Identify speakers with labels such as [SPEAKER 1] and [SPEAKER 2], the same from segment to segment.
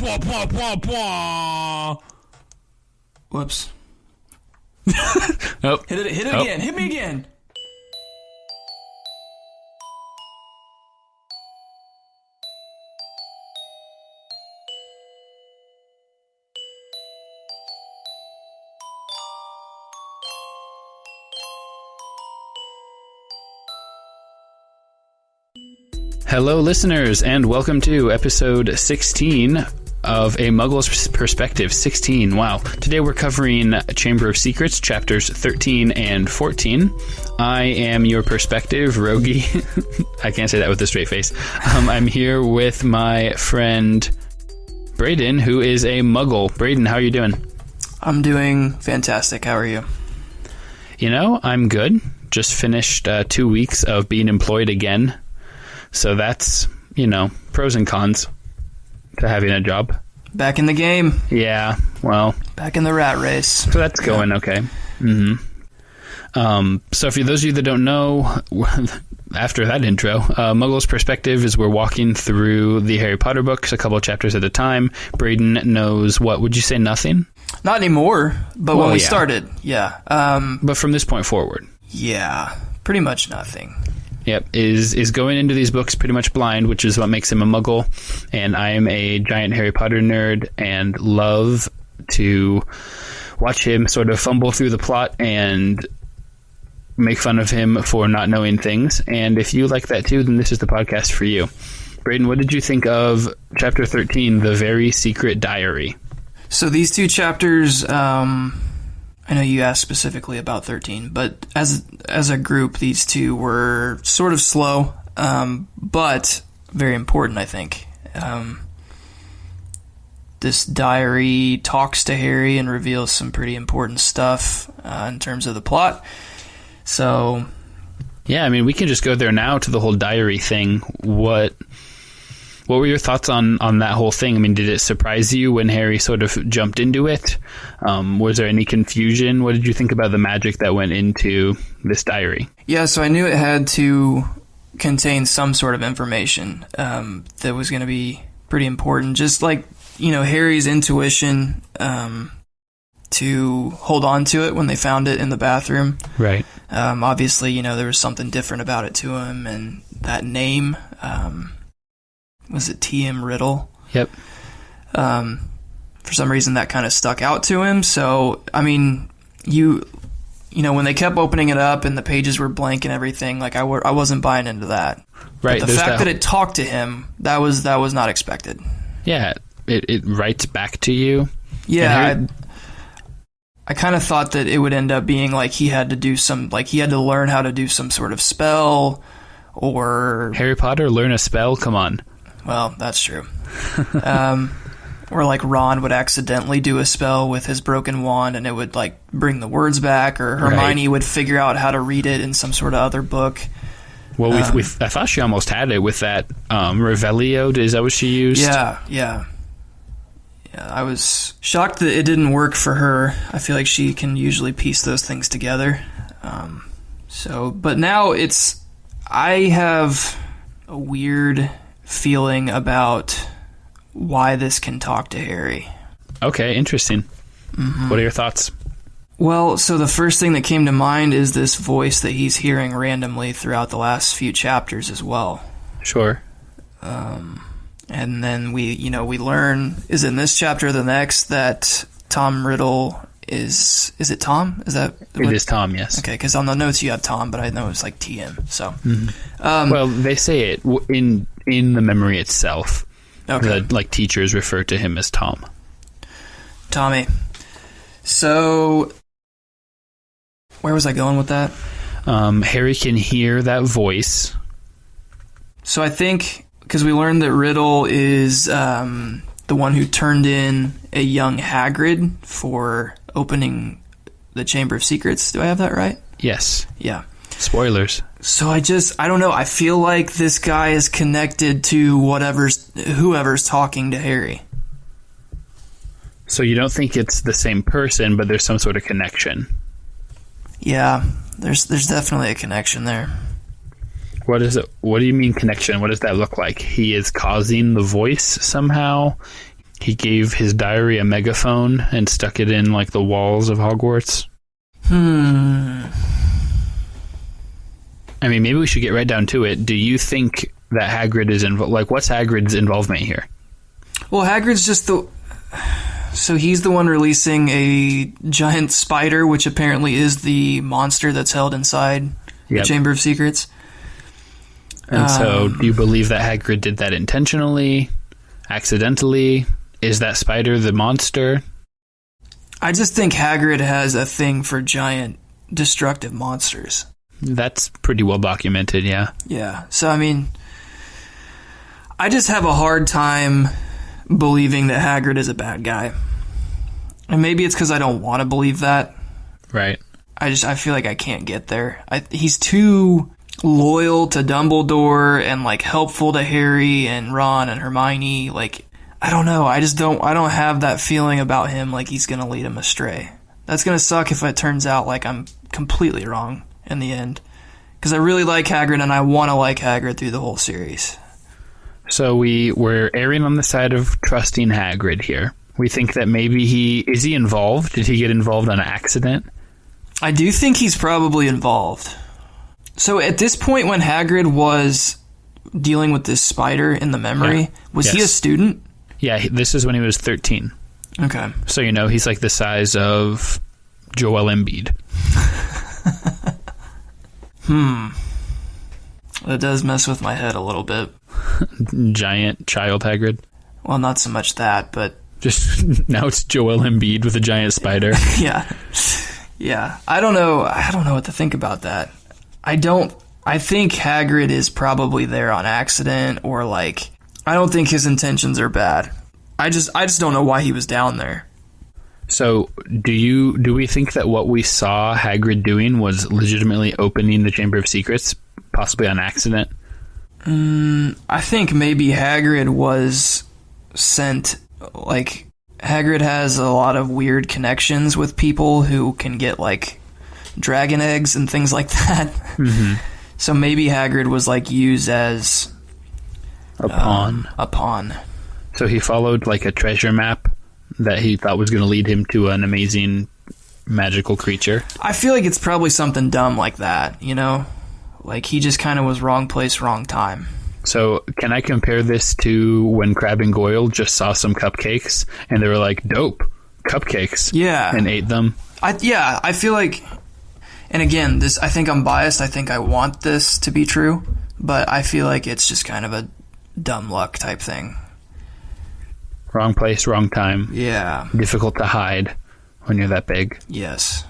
[SPEAKER 1] Whoops.
[SPEAKER 2] Oh.
[SPEAKER 1] Hit it again. Hit me again.
[SPEAKER 2] Hello, listeners, and welcome to episode 16 of A Muggle's Perspective. 16, wow. Today we're covering Chamber of Secrets, chapters 13 and 14. I am your perspective, Rogge. I can't say that with a straight face. I'm here with my friend Braden, who is a Muggle. Braden, how are you doing?
[SPEAKER 1] I'm doing fantastic. How are you?
[SPEAKER 2] You know, I'm good. Just finished 2 weeks of being employed again. So that's, you know, pros and cons to having a job.
[SPEAKER 1] Back in the game.
[SPEAKER 2] Yeah, well.
[SPEAKER 1] Back in the rat race.
[SPEAKER 2] So that's going okay. Mm-hmm. So for those of you that don't know, after that intro, Muggle's Perspective is we're walking through the Harry Potter books a couple of chapters at a time. Braden knows what, would you say nothing?
[SPEAKER 1] Not anymore, but when we started, yeah.
[SPEAKER 2] But from this point forward.
[SPEAKER 1] Yeah, pretty much nothing.
[SPEAKER 2] Yep, is going into these books pretty much blind, which is what makes him a Muggle. And I am a giant Harry Potter nerd and love to watch him sort of fumble through the plot and make fun of him for not knowing things. And if you like that too, then this is the podcast for you. Braden, what did you think of Chapter 13, The Very Secret Diary?
[SPEAKER 1] So these two chapters, I know you asked specifically about 13, but as a group, these two were sort of slow, but very important, I think. This diary talks to Harry and reveals some pretty important stuff in terms of the plot. So,
[SPEAKER 2] yeah, I mean, we can just go there now to the whole diary thing. What were your thoughts on that whole thing? I mean, did it surprise you when Harry sort of jumped into it? Was there any confusion? What did you think about the magic that went into this diary?
[SPEAKER 1] Yeah, so I knew it had to contain some sort of information that was going to be pretty important. Just like, you know, Harry's intuition to hold on to it when they found it in the bathroom.
[SPEAKER 2] Right.
[SPEAKER 1] Obviously, you know, there was something different about it to him, and that name... was it T.M. Riddle?
[SPEAKER 2] Yep.
[SPEAKER 1] For some reason, that kind of stuck out to him. So, I mean, you know, when they kept opening it up and the pages were blank and everything, like I wasn't buying into that.
[SPEAKER 2] Right.
[SPEAKER 1] But the fact that it talked to him, that was not expected.
[SPEAKER 2] Yeah, it writes back to you.
[SPEAKER 1] Yeah, I kind of thought that it would end up being like he had to learn how to do some sort of spell, or
[SPEAKER 2] Harry Potter, learn a spell. Come on.
[SPEAKER 1] Well, that's true. Or like Ron would accidentally do a spell with his broken wand and it would like bring the words back, or Hermione would figure out how to read it in some sort of other book.
[SPEAKER 2] Well, I thought she almost had it with that Revelio. Is that what she used?
[SPEAKER 1] Yeah. I was shocked that it didn't work for her. I feel like she can usually piece those things together. But now I have a weird feeling about why this can talk to Harry.
[SPEAKER 2] Okay, interesting. Mm-hmm. What are your thoughts?
[SPEAKER 1] Well, so the first thing that came to mind is this voice that he's hearing randomly throughout the last few chapters as well.
[SPEAKER 2] Sure.
[SPEAKER 1] And then we learn, is it in this chapter or the next, that Tom Riddle is it Tom? Is that
[SPEAKER 2] it is Tom, yes.
[SPEAKER 1] Okay, because on the notes you have Tom, but I know it's like TM. So,
[SPEAKER 2] well, they say it in the memory itself.
[SPEAKER 1] Okay.
[SPEAKER 2] Like teachers refer to him as Tom.
[SPEAKER 1] Tommy. So, where was I going with that?
[SPEAKER 2] Harry can hear that voice.
[SPEAKER 1] So I think because we learned that Riddle is the one who turned in a young Hagrid for opening the Chamber of Secrets. Do I have that right?
[SPEAKER 2] Yes.
[SPEAKER 1] Yeah.
[SPEAKER 2] Spoilers.
[SPEAKER 1] So I don't know. I feel like this guy is connected to whoever's talking to Harry.
[SPEAKER 2] So you don't think it's the same person, but there's some sort of connection.
[SPEAKER 1] Yeah, there's definitely a connection there.
[SPEAKER 2] What is it? What do you mean connection? What does that look like? He is causing the voice somehow? he gave his diary a megaphone and stuck it in, like, the walls of Hogwarts?
[SPEAKER 1] I
[SPEAKER 2] mean, maybe we should get right down to it. Do you think that Hagrid is involved? Like, what's Hagrid's involvement here?
[SPEAKER 1] Well, Hagrid's just so he's the one releasing a giant spider, which apparently is the monster that's held inside the Chamber of Secrets.
[SPEAKER 2] And so, do you believe that Hagrid did that intentionally, accidentally? Is that spider the monster?
[SPEAKER 1] I just think Hagrid has a thing for giant, destructive monsters.
[SPEAKER 2] That's pretty well documented, yeah.
[SPEAKER 1] Yeah. So, I mean, I just have a hard time believing that Hagrid is a bad guy. And maybe it's because I don't want to believe that.
[SPEAKER 2] Right.
[SPEAKER 1] I feel like I can't get there. He's too loyal to Dumbledore and, like, helpful to Harry and Ron and Hermione. Like, I don't know. I don't have that feeling about him like he's going to lead him astray. That's going to suck if it turns out like I'm completely wrong in the end. Because I really like Hagrid and I want to like Hagrid through the whole series.
[SPEAKER 2] So we're erring on the side of trusting Hagrid here. We think that maybe is he involved? Did he get involved on accident?
[SPEAKER 1] I do think he's probably involved. So at this point when Hagrid was dealing with this spider in the memory, was he a student?
[SPEAKER 2] Yeah, this is when he was 13.
[SPEAKER 1] Okay.
[SPEAKER 2] So, he's like the size of Joel Embiid.
[SPEAKER 1] That does mess with my head a little bit.
[SPEAKER 2] Giant child Hagrid?
[SPEAKER 1] Well, not so much that, but...
[SPEAKER 2] Just, now it's Joel Embiid with a giant spider.
[SPEAKER 1] Yeah. Yeah. I don't know what to think about that. I think Hagrid is probably there on accident, or like... I don't think his intentions are bad. I just don't know why he was down there.
[SPEAKER 2] So, do we think that what we saw Hagrid doing was legitimately opening the Chamber of Secrets, possibly on accident?
[SPEAKER 1] I think maybe Hagrid was sent, like, Hagrid has a lot of weird connections with people who can get, like, dragon eggs and things like that. Mm-hmm. So maybe Hagrid was, like, used as...
[SPEAKER 2] A pawn.
[SPEAKER 1] A pawn.
[SPEAKER 2] So he followed like a treasure map that he thought was going to lead him to an amazing magical creature.
[SPEAKER 1] I feel like it's probably something dumb like that, Like he just kind of was wrong place, wrong time.
[SPEAKER 2] So can I compare this to when Crabbe and Goyle just saw some cupcakes and they were like, dope, cupcakes.
[SPEAKER 1] Yeah.
[SPEAKER 2] And ate them?
[SPEAKER 1] I feel like, and again, I think I'm biased. I think I want this to be true, but I feel like it's just kind of a dumb luck type thing.
[SPEAKER 2] Wrong place, wrong time.
[SPEAKER 1] Yeah.
[SPEAKER 2] Difficult to hide when you're that big.
[SPEAKER 1] Yes.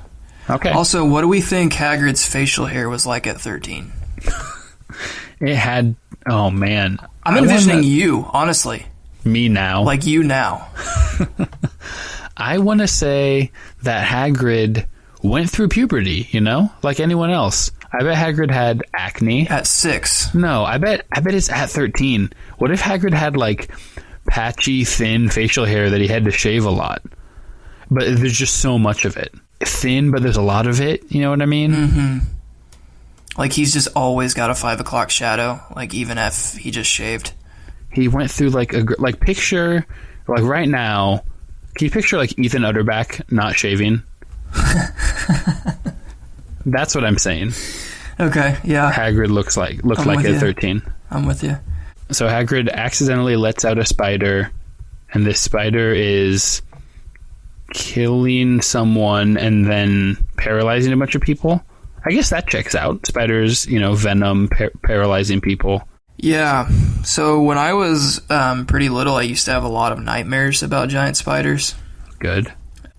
[SPEAKER 2] Okay.
[SPEAKER 1] Also, what do we think Hagrid's facial hair was like at 13?
[SPEAKER 2] It had... Oh, man.
[SPEAKER 1] I'm envisioning you, honestly.
[SPEAKER 2] Me now.
[SPEAKER 1] Like you now.
[SPEAKER 2] I want to say that Hagrid went through puberty, like anyone else. I bet Hagrid had acne.
[SPEAKER 1] At 6.
[SPEAKER 2] No, I bet it's at 13. What if Hagrid had, like, patchy, thin facial hair that he had to shave a lot? But there's just so much of it. Thin, but there's a lot of it. You know what I mean?
[SPEAKER 1] Mm-hmm. Like, he's just always got a 5 o'clock shadow, like, even if he just shaved.
[SPEAKER 2] He went through, like, picture, like, right now, can you picture, like, Ethan Utterback not shaving? That's what I'm saying.
[SPEAKER 1] Okay, yeah.
[SPEAKER 2] Hagrid looked like at 13.
[SPEAKER 1] I'm with you.
[SPEAKER 2] So Hagrid accidentally lets out a spider, and this spider is killing someone and then paralyzing a bunch of people. I guess that checks out. Spiders, venom, paralyzing people.
[SPEAKER 1] Yeah. So when I was pretty little, I used to have a lot of nightmares about giant spiders.
[SPEAKER 2] Good.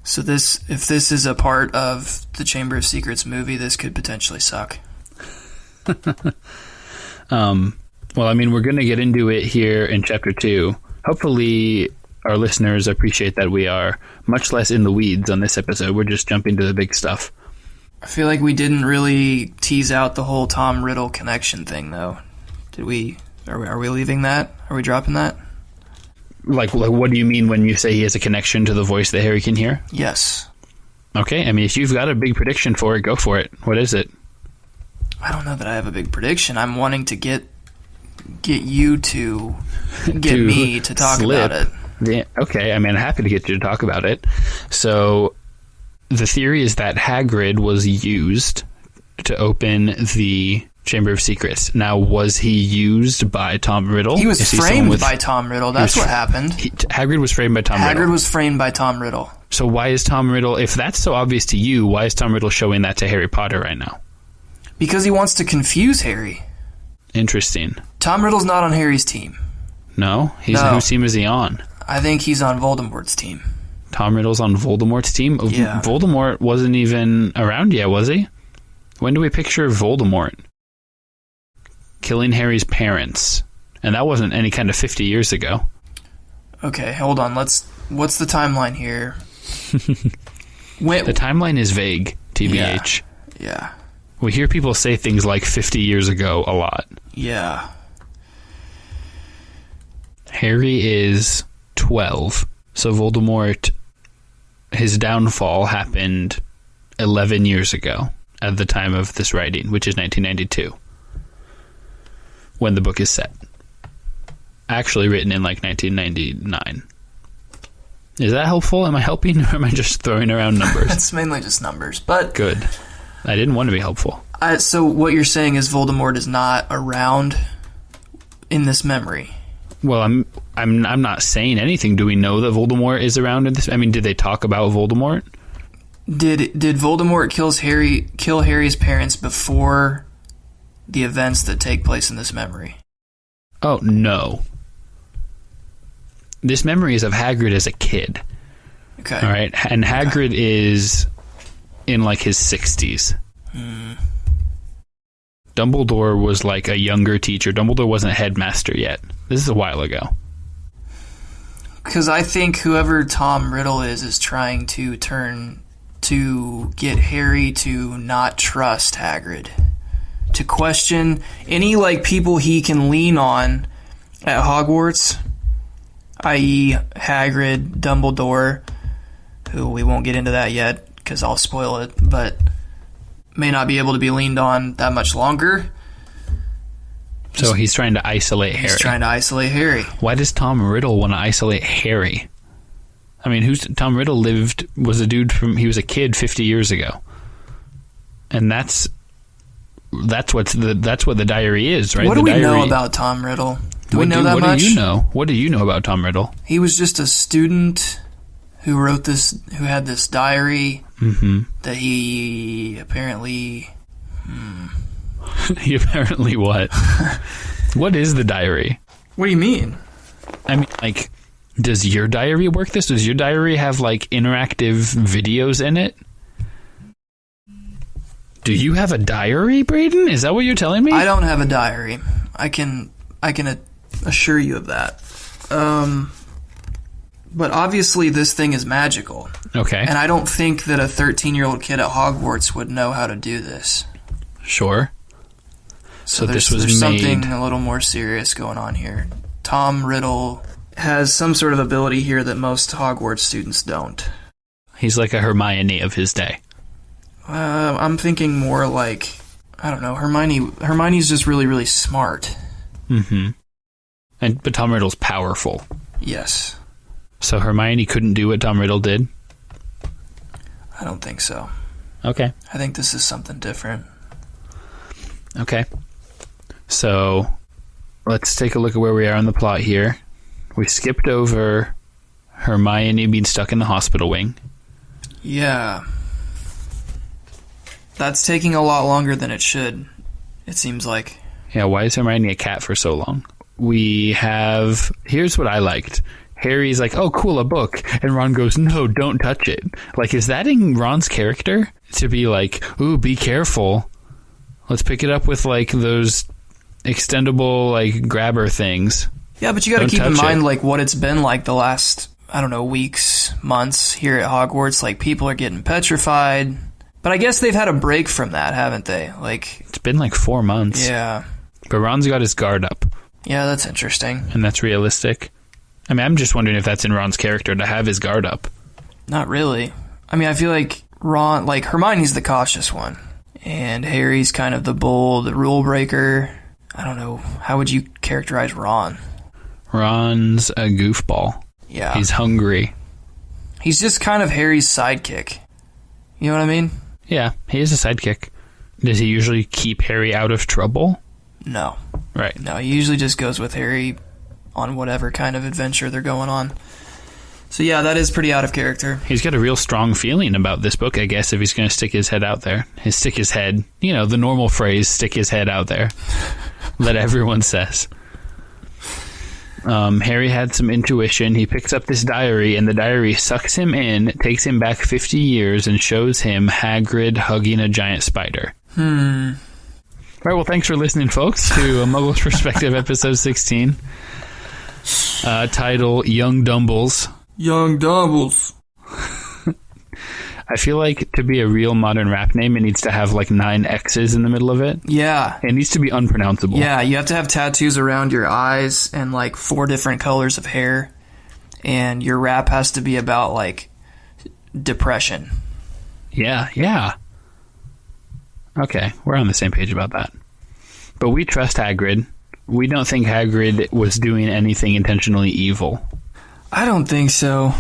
[SPEAKER 1] So if this is a part of the Chamber of Secrets movie, this could potentially suck.
[SPEAKER 2] Well, I mean, we're going to get into it here in Chapter 2. Hopefully, our listeners appreciate that we are much less in the weeds on this episode. We're just jumping to the big stuff.
[SPEAKER 1] I feel like we didn't really tease out the whole Tom Riddle connection thing, though. Did we? Are we leaving that? Are we dropping that?
[SPEAKER 2] Like, what do you mean when you say he has a connection to the voice that Harry can hear?
[SPEAKER 1] Yes.
[SPEAKER 2] Okay, I mean, if you've got a big prediction for it, go for it. What is it?
[SPEAKER 1] I don't know that I have a big prediction. I'm wanting to get you to get me to talk about it.
[SPEAKER 2] Yeah, okay, I mean, I'm happy to get you to talk about it. So, the theory is that Hagrid was used to open the Chamber of Secrets. Now, was he used by Tom Riddle?
[SPEAKER 1] He was framed by Tom Riddle. That's what happened.
[SPEAKER 2] Hagrid was framed by Tom Riddle.
[SPEAKER 1] Hagrid was framed by Tom Riddle.
[SPEAKER 2] So why is Tom Riddle, if that's so obvious to you, why is Tom Riddle showing that to Harry Potter right now?
[SPEAKER 1] Because he wants to confuse Harry.
[SPEAKER 2] Interesting.
[SPEAKER 1] Tom Riddle's not on Harry's team.
[SPEAKER 2] No?
[SPEAKER 1] No.
[SPEAKER 2] Whose team is he on?
[SPEAKER 1] I think he's on Voldemort's team.
[SPEAKER 2] Tom Riddle's on Voldemort's team?
[SPEAKER 1] Yeah.
[SPEAKER 2] Voldemort wasn't even around yet, was he? When do we picture Voldemort? Killing Harry's parents. And that wasn't any kind of 50 years ago.
[SPEAKER 1] Okay, hold on. What's the timeline here?
[SPEAKER 2] The timeline is vague, TBH.
[SPEAKER 1] Yeah.
[SPEAKER 2] We hear people say things like 50 years ago a lot.
[SPEAKER 1] Yeah.
[SPEAKER 2] Harry is 12. So Voldemort, his downfall happened 11 years ago at the time of this writing, which is 1992, when the book is set. Actually written in like 1999. Is that helpful? Am I helping, or am I just throwing around numbers?
[SPEAKER 1] It's mainly just numbers, but...
[SPEAKER 2] Good. I didn't want to be helpful.
[SPEAKER 1] So what you're saying is Voldemort is not around in this memory.
[SPEAKER 2] Well, I'm not saying anything. Do we know that Voldemort is around in this? I mean, did they talk about Voldemort?
[SPEAKER 1] Did Voldemort kill Harry's parents before the events that take place in this memory?
[SPEAKER 2] Oh, no. This memory is of Hagrid as a kid.
[SPEAKER 1] Okay.
[SPEAKER 2] All right? And Hagrid is in, like, his 60s. Dumbledore was, like, a younger teacher. Dumbledore wasn't a headmaster yet. This is a while ago.
[SPEAKER 1] Because I think whoever Tom Riddle is trying to get Harry to not trust Hagrid. To question any, like, people he can lean on at Hogwarts, i.e. Hagrid, Dumbledore, who we won't get into that yet because I'll spoil it, but may not be able to be leaned on that much longer.
[SPEAKER 2] So he's trying to isolate Harry.
[SPEAKER 1] He's trying to isolate Harry.
[SPEAKER 2] Why does Tom Riddle want to isolate Harry? I mean, Tom Riddle was a dude he was a kid 50 years ago. And that's what the diary is, right?
[SPEAKER 1] What do we know about Tom Riddle? Do we know that much?
[SPEAKER 2] What do you know? What do you know about Tom Riddle?
[SPEAKER 1] He was just a student who had this diary that he apparently...
[SPEAKER 2] He apparently what? What is the diary?
[SPEAKER 1] What do you mean?
[SPEAKER 2] I mean, like, does your diary work this? Does your diary have, like, interactive videos in it? Do you have a diary, Braden? Is that what you're telling me?
[SPEAKER 1] I don't have a diary. I can assure you of that. But obviously this thing is magical.
[SPEAKER 2] Okay.
[SPEAKER 1] And I don't think that a 13-year-old kid at Hogwarts would know how to do this.
[SPEAKER 2] Sure. So there's
[SPEAKER 1] something a little more serious going on here. Tom Riddle has some sort of ability here that most Hogwarts students don't.
[SPEAKER 2] He's like a Hermione of his day.
[SPEAKER 1] I'm thinking more like, I don't know, Hermione's just really, really smart.
[SPEAKER 2] But Tom Riddle's powerful.
[SPEAKER 1] Yes.
[SPEAKER 2] So Hermione couldn't do what Tom Riddle did?
[SPEAKER 1] I don't think so.
[SPEAKER 2] Okay.
[SPEAKER 1] I think this is something different.
[SPEAKER 2] Okay. So let's take a look at where we are in the plot here. We skipped over Hermione being stuck in the hospital wing.
[SPEAKER 1] Yeah. That's taking a lot longer than it should, it seems like.
[SPEAKER 2] Yeah, why is Hermione a cat for so long? Here's what I liked. Harry's like, oh, cool, a book. And Ron goes, no, don't touch it. Like, is that in Ron's character? To be like, ooh, be careful. Let's pick it up with, like, those extendable, like, grabber things.
[SPEAKER 1] Yeah, but you gotta keep in mind, like, what it's been like the last, I don't know, weeks, months here at Hogwarts. Like, people are getting petrified. But I guess they've had a break from that, haven't they? Like,
[SPEAKER 2] it's been like 4 months.
[SPEAKER 1] Yeah.
[SPEAKER 2] But Ron's got his guard up.
[SPEAKER 1] Yeah, that's interesting.
[SPEAKER 2] And that's realistic. I mean, I'm just wondering if that's in Ron's character to have his guard up.
[SPEAKER 1] Not really. I mean, I feel like Hermione's the cautious one. And Harry's kind of the bold rule breaker. I don't know. How would you characterize Ron?
[SPEAKER 2] Ron's a goofball.
[SPEAKER 1] Yeah.
[SPEAKER 2] He's hungry.
[SPEAKER 1] He's just kind of Harry's sidekick. You know what I mean?
[SPEAKER 2] Yeah, he is a sidekick. Does he usually keep Harry out of trouble?
[SPEAKER 1] No.
[SPEAKER 2] Right.
[SPEAKER 1] No, he usually just goes with Harry on whatever kind of adventure they're going on. So yeah, that is pretty out of character.
[SPEAKER 2] He's got a real strong feeling about this book, I guess, if he's going to stick his head out there. Stick his head, the normal phrase, stick his head out there, that everyone says. Harry had some intuition. He picks up this diary, and the diary sucks him in, takes him back 50 years, and shows him Hagrid hugging a giant spider. All right, well, thanks for listening, folks, to A Muggle's Perspective, episode 16. Title, Young Dumbles.
[SPEAKER 1] Young Dumbles.
[SPEAKER 2] I feel like to be a real modern rap name, it needs to have like 9 X's in the middle of it.
[SPEAKER 1] Yeah.
[SPEAKER 2] It needs to be unpronounceable.
[SPEAKER 1] Yeah, you have to have tattoos around your eyes and like 4 different colors of hair. And your rap has to be about like depression.
[SPEAKER 2] Yeah. Okay, we're on the same page about that. But we trust Hagrid. We don't think Hagrid was doing anything intentionally evil.
[SPEAKER 1] I don't think so.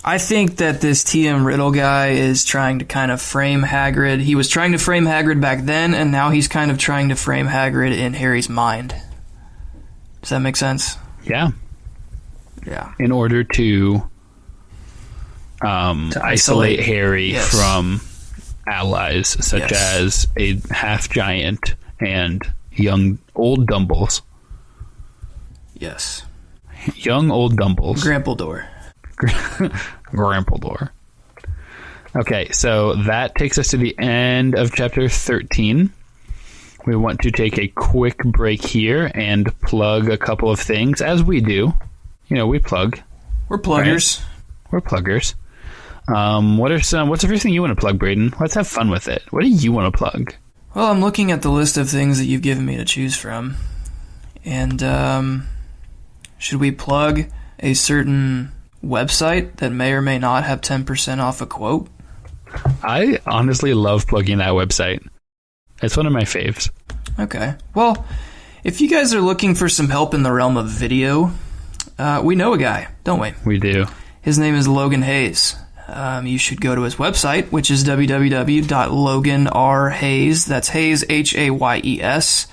[SPEAKER 1] I think that this TM Riddle guy is trying to kind of frame Hagrid. He was trying to frame Hagrid back then, and now he's kind of trying to frame Hagrid in Harry's mind. Does that make sense?
[SPEAKER 2] Yeah.
[SPEAKER 1] Yeah.
[SPEAKER 2] In order to isolate Harry from allies such as a half-giant and old Dumbles.
[SPEAKER 1] Yes.
[SPEAKER 2] Young old Dumbles.
[SPEAKER 1] Grampledore.
[SPEAKER 2] Grampledore. Okay, so that takes us to the end of chapter 13. We want to take a quick break here and plug a couple of things, as we do. We plug.
[SPEAKER 1] We're pluggers.
[SPEAKER 2] Right? We're pluggers. What's the first thing you want to plug, Braden? Let's have fun with it. What do you want to plug?
[SPEAKER 1] Well, I'm looking at the list of things that you've given me to choose from. And, should we plug a certain website that may or may not have 10% off a quote?
[SPEAKER 2] I honestly love plugging that website. It's one of my faves. Okay.
[SPEAKER 1] Well, if you guys are looking for some help in the realm of video, we know a guy, don't we?
[SPEAKER 2] We do.
[SPEAKER 1] His name is Logan Hayes. You should go to his website, which is www.loganrhayes, that's Hayes, HAYES.com.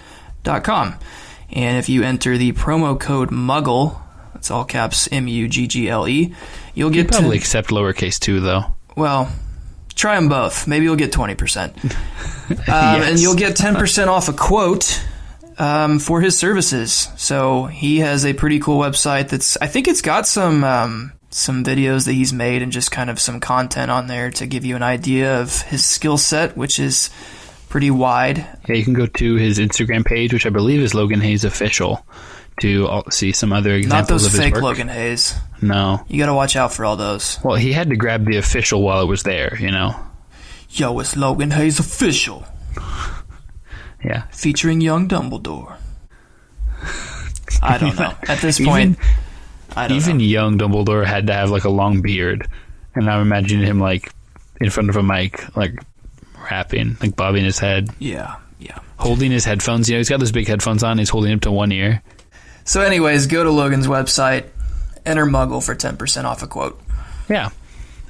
[SPEAKER 1] And if you enter the promo code MUGGLE, that's all caps MUGGLE, you'll get...
[SPEAKER 2] You probably accept lowercase too, though.
[SPEAKER 1] Well, try them both. Maybe you'll get 20%.
[SPEAKER 2] Yes.
[SPEAKER 1] And you'll get 10% off a quote for his services. So he has a pretty cool website that's... I think it's got some videos that he's made and just kind of some content on there to give you an idea of his skill set, which is pretty wide.
[SPEAKER 2] Yeah, you can go to his Instagram page, which I believe is Logan Hayes Official, to see some other examples of his work.
[SPEAKER 1] Not those fake Logan Hayes.
[SPEAKER 2] No.
[SPEAKER 1] You gotta watch out for all those.
[SPEAKER 2] Well, he had to grab the official while it was there,
[SPEAKER 1] Yo, it's Logan Hayes Official.
[SPEAKER 2] Yeah.
[SPEAKER 1] Featuring young Dumbledore. I don't know. At this point...
[SPEAKER 2] Even young Dumbledore had to have like a long beard, and I'm imagining him like in front of a mic, like rapping, like bobbing his head.
[SPEAKER 1] Yeah.
[SPEAKER 2] Holding his headphones. He's got those big headphones on. He's holding them to one ear.
[SPEAKER 1] So, anyways, go to Logan's website, enter Muggle for 10% off a quote.
[SPEAKER 2] Yeah.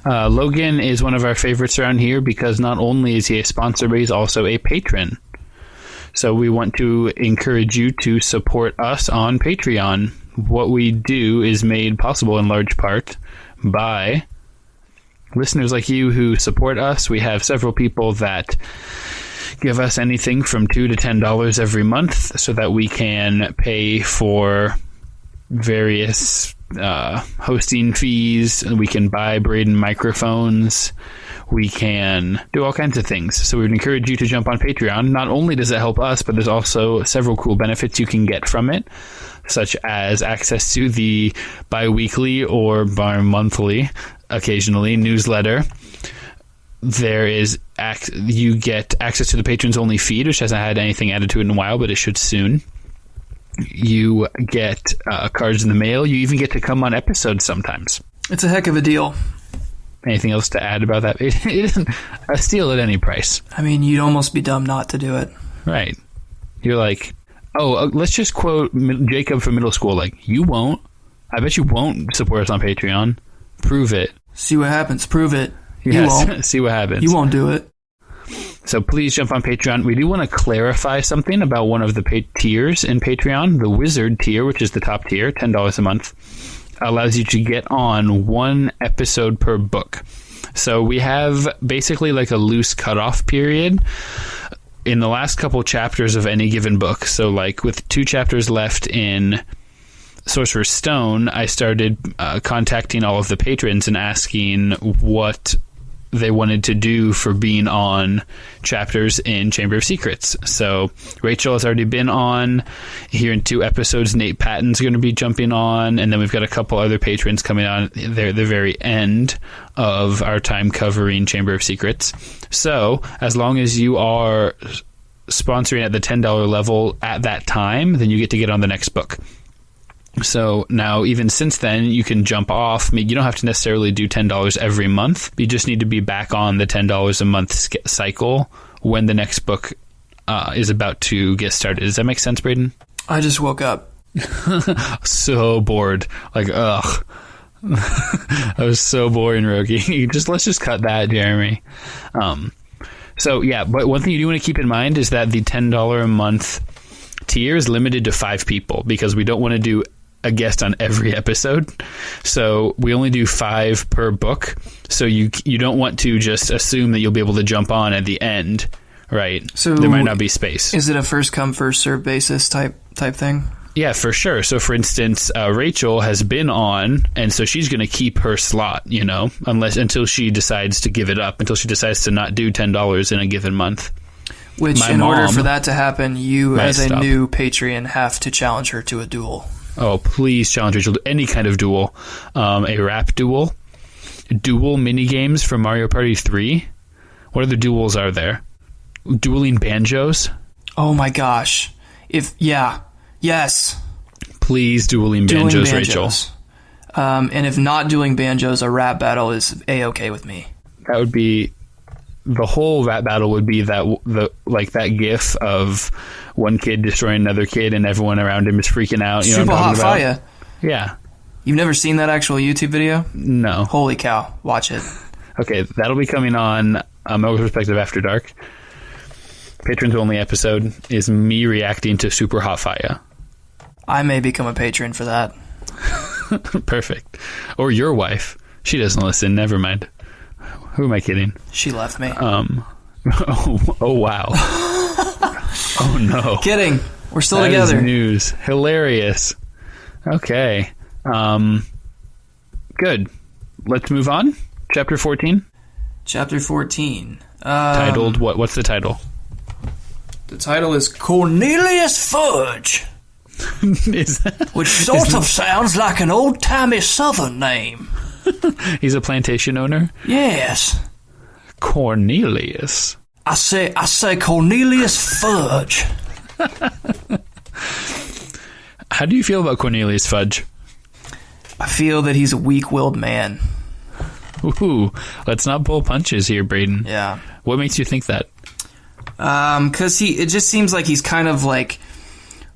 [SPEAKER 2] Logan is one of our favorites around here because not only is he a sponsor, but he's also a patron. So we want to encourage you to support us on Patreon. What we do is made possible in large part by listeners like you who support us. We have several people that give us anything from $2 to $10 every month so that we can pay for various hosting fees. We can buy Braden microphones. We can do all kinds of things. So we would encourage you to jump on Patreon. Not only does it help us, but there's also several cool benefits you can get from it, such as access to the bi-weekly or bi-monthly, occasionally, newsletter. You get access to the patrons only feed, which hasn't had anything added to it in a while, but it should soon. You get cards in the mail. You even get to come on episodes sometimes.
[SPEAKER 1] It's a heck of a deal.
[SPEAKER 2] Anything else to add about that? It isn't a steal at any price.
[SPEAKER 1] I mean, you'd almost be dumb not to do it.
[SPEAKER 2] Right. You're like, let's just quote Jacob from middle school. Like, you won't. I bet you won't support us on Patreon. Prove it.
[SPEAKER 1] See what happens. Prove it.
[SPEAKER 2] Yes,
[SPEAKER 1] You won't.
[SPEAKER 2] see what happens.
[SPEAKER 1] You won't do it.
[SPEAKER 2] So please jump on Patreon. We do want to clarify something about one of the tiers in Patreon. The Wizard tier, which is the top tier, $10 a month, allows you to get on one episode per book. So we have basically like a loose cutoff period in the last couple chapters of any given book. So like with 2 chapters left in Sorcerer's Stone, I started contacting all of the patrons and asking what they wanted to do for being on chapters in Chamber of Secrets. So Rachel has already been on. Here in 2 episodes, Nate Patton's going to be jumping on, and then we've got a couple other patrons coming on there at the very end of our time covering Chamber of Secrets. So as long as you are sponsoring at the $10 level at that time, then you get to get on the next book. So now, even since then, you can jump off. I mean, you don't have to necessarily do $10 every month. You just need to be back on the $10 a month cycle when the next book is about to get started. Does that make sense, Braden?
[SPEAKER 1] I just woke up.
[SPEAKER 2] So bored. Like, ugh. I was so boring, Rogge. Let's just cut that, Jeremy. So, yeah, but one thing you do want to keep in mind is that the $10 a month tier is limited to 5 people because we don't want to do a guest on every episode. So we only do 5 per book. So you don't want to just assume that you'll be able to jump on at the end, right? So there might not be space.
[SPEAKER 1] Is it a first come, first serve basis type thing?
[SPEAKER 2] Yeah, for sure. So for instance, Rachel has been on, and so she's going to keep her slot, until she decides to give it up, until she decides to not do $10 in a given month.
[SPEAKER 1] Which, in order for that to happen, you as a new Patreon have to challenge her to a duel.
[SPEAKER 2] Oh, please challenge Rachel to any kind of duel. A rap duel. Duel minigames from Mario Party 3. What other duels are there? Dueling banjos?
[SPEAKER 1] Oh my gosh. Yes.
[SPEAKER 2] Please dueling banjos, Rachel.
[SPEAKER 1] And if not dueling banjos, a rap battle is A-okay with me.
[SPEAKER 2] That would be... The whole rap battle would be that gif of one kid destroying another kid and everyone around him is freaking out.
[SPEAKER 1] Super hot fire.
[SPEAKER 2] Yeah.
[SPEAKER 1] You've never seen that actual YouTube video?
[SPEAKER 2] No.
[SPEAKER 1] Holy cow. Watch it.
[SPEAKER 2] Okay, that'll be coming on Mel's Perspective After Dark. Patrons only episode is me reacting to Super Hot Fire.
[SPEAKER 1] I may become a patron for that.
[SPEAKER 2] Perfect. Or your wife. She doesn't listen. Never mind. Who am I kidding?
[SPEAKER 1] She left me.
[SPEAKER 2] Oh wow. Oh no.
[SPEAKER 1] Kidding. We're still
[SPEAKER 2] that
[SPEAKER 1] together.
[SPEAKER 2] Is news. Hilarious. Okay. Good. Let's move on. Chapter 14.
[SPEAKER 1] Chapter 14.
[SPEAKER 2] Titled what? What's the title?
[SPEAKER 1] The title is Cornelius Fudge. Which sort of sounds like an old-timey southern name.
[SPEAKER 2] He's a plantation owner?
[SPEAKER 1] Yes.
[SPEAKER 2] Cornelius.
[SPEAKER 1] I say Cornelius Fudge.
[SPEAKER 2] How do you feel about Cornelius Fudge?
[SPEAKER 1] I feel that he's a weak-willed man.
[SPEAKER 2] Ooh, let's not pull punches here, Braden.
[SPEAKER 1] Yeah.
[SPEAKER 2] What makes you think that?
[SPEAKER 1] Because it just seems like he's kind of like,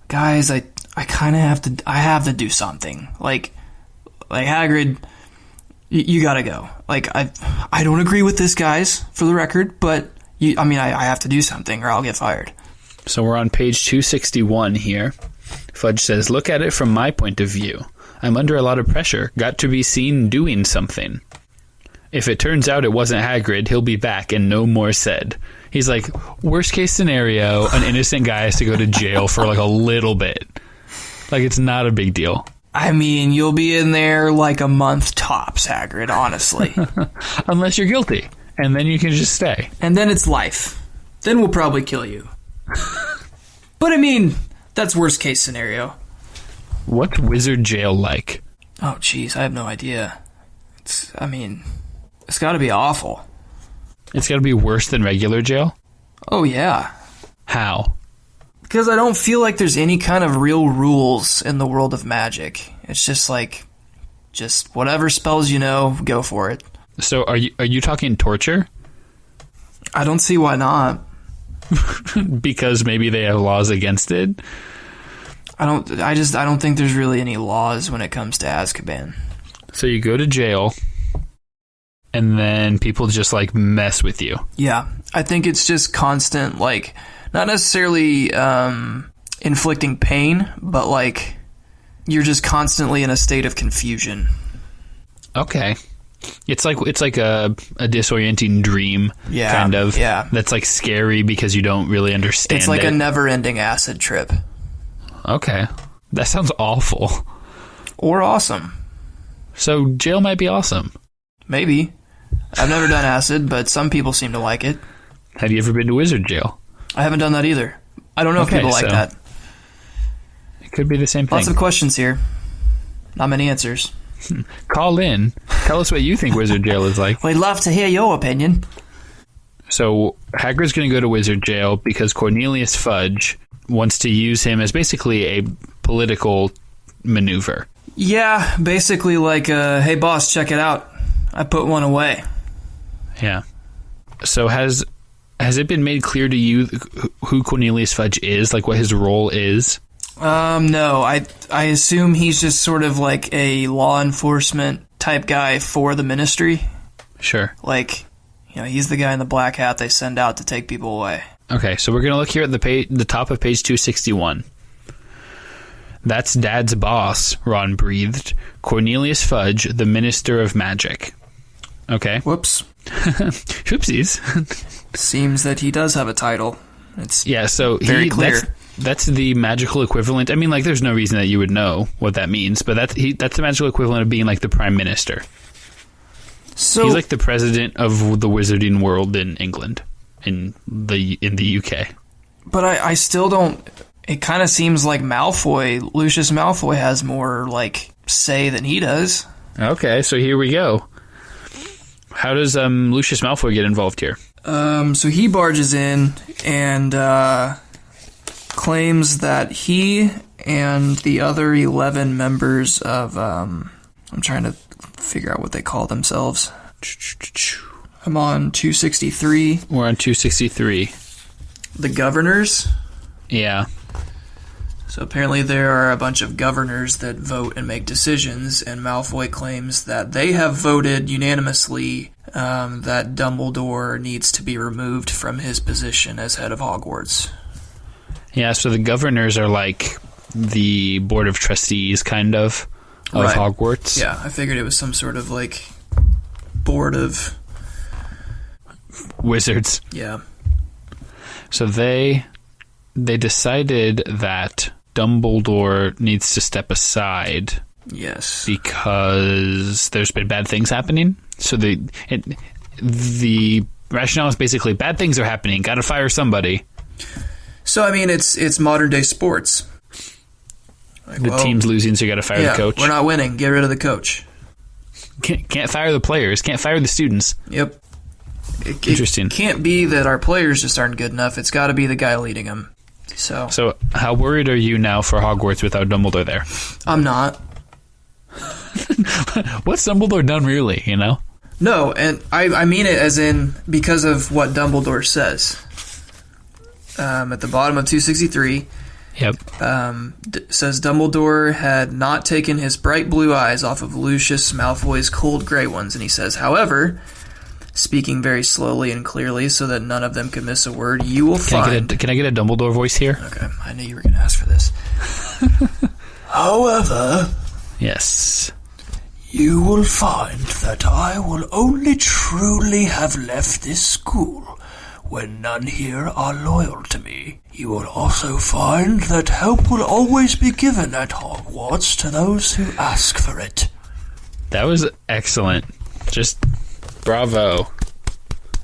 [SPEAKER 1] guys, I kind of have to do something. Like Hagrid, you gotta go. Like, I don't agree with this, guys, for the record, but I have to do something or I'll get fired.
[SPEAKER 2] So we're on page 261 here. Fudge says, look at it from my point of view. I'm under a lot of pressure. Got to be seen doing something. If it turns out it wasn't Hagrid, he'll be back and no more said. He's like, worst case scenario, an innocent guy has to go to jail for like a little bit. Like, it's not a big deal.
[SPEAKER 1] I mean, you'll be in there like a month tops, Hagrid, honestly.
[SPEAKER 2] Unless you're guilty. And then you can just stay.
[SPEAKER 1] And then it's life. Then we'll probably kill you. But I mean, that's worst case scenario.
[SPEAKER 2] What's wizard jail like?
[SPEAKER 1] Oh, jeez, I have no idea. It's got to be awful.
[SPEAKER 2] It's got to be worse than regular jail?
[SPEAKER 1] Oh, yeah.
[SPEAKER 2] How?
[SPEAKER 1] Because I don't feel like there's any kind of real rules in the world of magic. It's just like, whatever spells you know, go for it.
[SPEAKER 2] So are you talking torture?
[SPEAKER 1] I don't see why not.
[SPEAKER 2] Because maybe they have laws against it?
[SPEAKER 1] I don't think there's really any laws when it comes to Azkaban.
[SPEAKER 2] So you go to jail, and then people just, like, mess with you.
[SPEAKER 1] Yeah, I think it's just constant, like, not necessarily inflicting pain, but, like, you're just constantly in a state of confusion.
[SPEAKER 2] Okay. It's like a disorienting dream, kind of.
[SPEAKER 1] Yeah.
[SPEAKER 2] That's, like, scary because you don't really understand it.
[SPEAKER 1] It's like a never-ending acid trip.
[SPEAKER 2] Okay. That sounds awful.
[SPEAKER 1] Or awesome.
[SPEAKER 2] So jail might be awesome.
[SPEAKER 1] Maybe. I've never done acid, but some people seem to like it.
[SPEAKER 2] Have you ever been to wizard jail?
[SPEAKER 1] I haven't done that either. I don't know if people like that.
[SPEAKER 2] It could be the same thing.
[SPEAKER 1] Lots of questions here. Not many answers.
[SPEAKER 2] Call in. Tell us what you think wizard jail is like.
[SPEAKER 1] We'd love to hear your opinion.
[SPEAKER 2] So Hagrid's going to go to wizard jail because Cornelius Fudge wants to use him as basically a political maneuver.
[SPEAKER 1] Yeah, basically like, hey boss, check it out. I put one away.
[SPEAKER 2] Yeah. So has it been made clear to you who Cornelius Fudge is, like what his role is?
[SPEAKER 1] No. I assume he's just sort of like a law enforcement type guy for the ministry.
[SPEAKER 2] Sure.
[SPEAKER 1] Like, you know, he's the guy in the black hat they send out to take people away.
[SPEAKER 2] Okay, so we're going to look here at the top of page 261. That's Dad's boss, Ron breathed. Cornelius Fudge, the Minister of Magic. Okay.
[SPEAKER 1] Whoops.
[SPEAKER 2] Oopsies.
[SPEAKER 1] Seems that he does have a title. It's
[SPEAKER 2] so
[SPEAKER 1] very clear.
[SPEAKER 2] That's the magical equivalent. I mean, like, there's no reason that you would know what that means, but that's the magical equivalent of being like the Prime Minister. So he's like the president of the wizarding world in England, in the UK.
[SPEAKER 1] But I still don't. It kind of seems like Lucius Malfoy has more like say than he does.
[SPEAKER 2] Okay, so here we go. How does Lucius Malfoy get involved here?
[SPEAKER 1] So he barges in and claims that he and the other 11 members of I'm trying to figure out what they call themselves. I'm on 263.
[SPEAKER 2] We're on 263.
[SPEAKER 1] The governors?
[SPEAKER 2] Yeah.
[SPEAKER 1] So apparently there are a bunch of governors that vote and make decisions, and Malfoy claims that they have voted unanimously that Dumbledore needs to be removed from his position as head of Hogwarts.
[SPEAKER 2] Yeah, so the governors are like the board of trustees, kind of
[SPEAKER 1] right.
[SPEAKER 2] Hogwarts.
[SPEAKER 1] Yeah, I figured it was some sort of like board of
[SPEAKER 2] wizards.
[SPEAKER 1] Yeah.
[SPEAKER 2] So they decided that Dumbledore needs to step aside.
[SPEAKER 1] Yes.
[SPEAKER 2] Because there's been bad things happening. So the rationale is basically bad things are happening. Got to fire somebody.
[SPEAKER 1] So I mean, it's modern day sports. Like,
[SPEAKER 2] the team's losing, so you got to fire the coach.
[SPEAKER 1] We're not winning. Get rid of the coach.
[SPEAKER 2] Can't fire the players. Can't fire the students.
[SPEAKER 1] Yep.
[SPEAKER 2] Interesting.
[SPEAKER 1] It can't be that our players just aren't good enough. It's got to be the guy leading them. So
[SPEAKER 2] how worried are you now for Hogwarts without Dumbledore there?
[SPEAKER 1] I'm not.
[SPEAKER 2] What's Dumbledore done really, you know?
[SPEAKER 1] No, and I mean it as in because of what Dumbledore says. At the bottom of 263,
[SPEAKER 2] yep.
[SPEAKER 1] Says Dumbledore had not taken his bright blue eyes off of Lucius Malfoy's cold gray ones, and he says, however, speaking very slowly and clearly so that none of them could miss a word, you will find...
[SPEAKER 2] Can I get a Dumbledore voice here?
[SPEAKER 1] Okay, I knew you were going to ask for this. However...
[SPEAKER 2] Yes.
[SPEAKER 1] You will find that I will only truly have left this school when none here are loyal to me. You will also find that help will always be given at Hogwarts to those who ask for it.
[SPEAKER 2] That was excellent. Just bravo.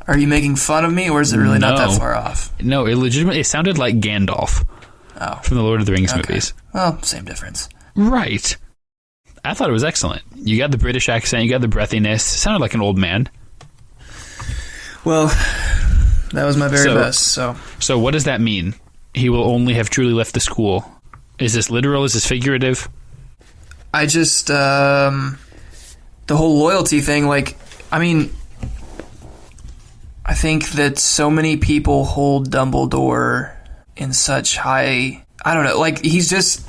[SPEAKER 1] Are you making fun of me, or is it really not that far off?
[SPEAKER 2] No, it sounded like Gandalf from the Lord of the Rings movies.
[SPEAKER 1] Well, same difference.
[SPEAKER 2] Right. I thought it was excellent. You got the British accent, you got the breathiness. It sounded like an old man.
[SPEAKER 1] Well, that was my very best, so...
[SPEAKER 2] So what does that mean? He will only have truly left the school. Is this literal? Is this figurative?
[SPEAKER 1] I just, the whole loyalty thing, like, I mean, I think that so many people hold Dumbledore in such high... I don't know, like, he's just...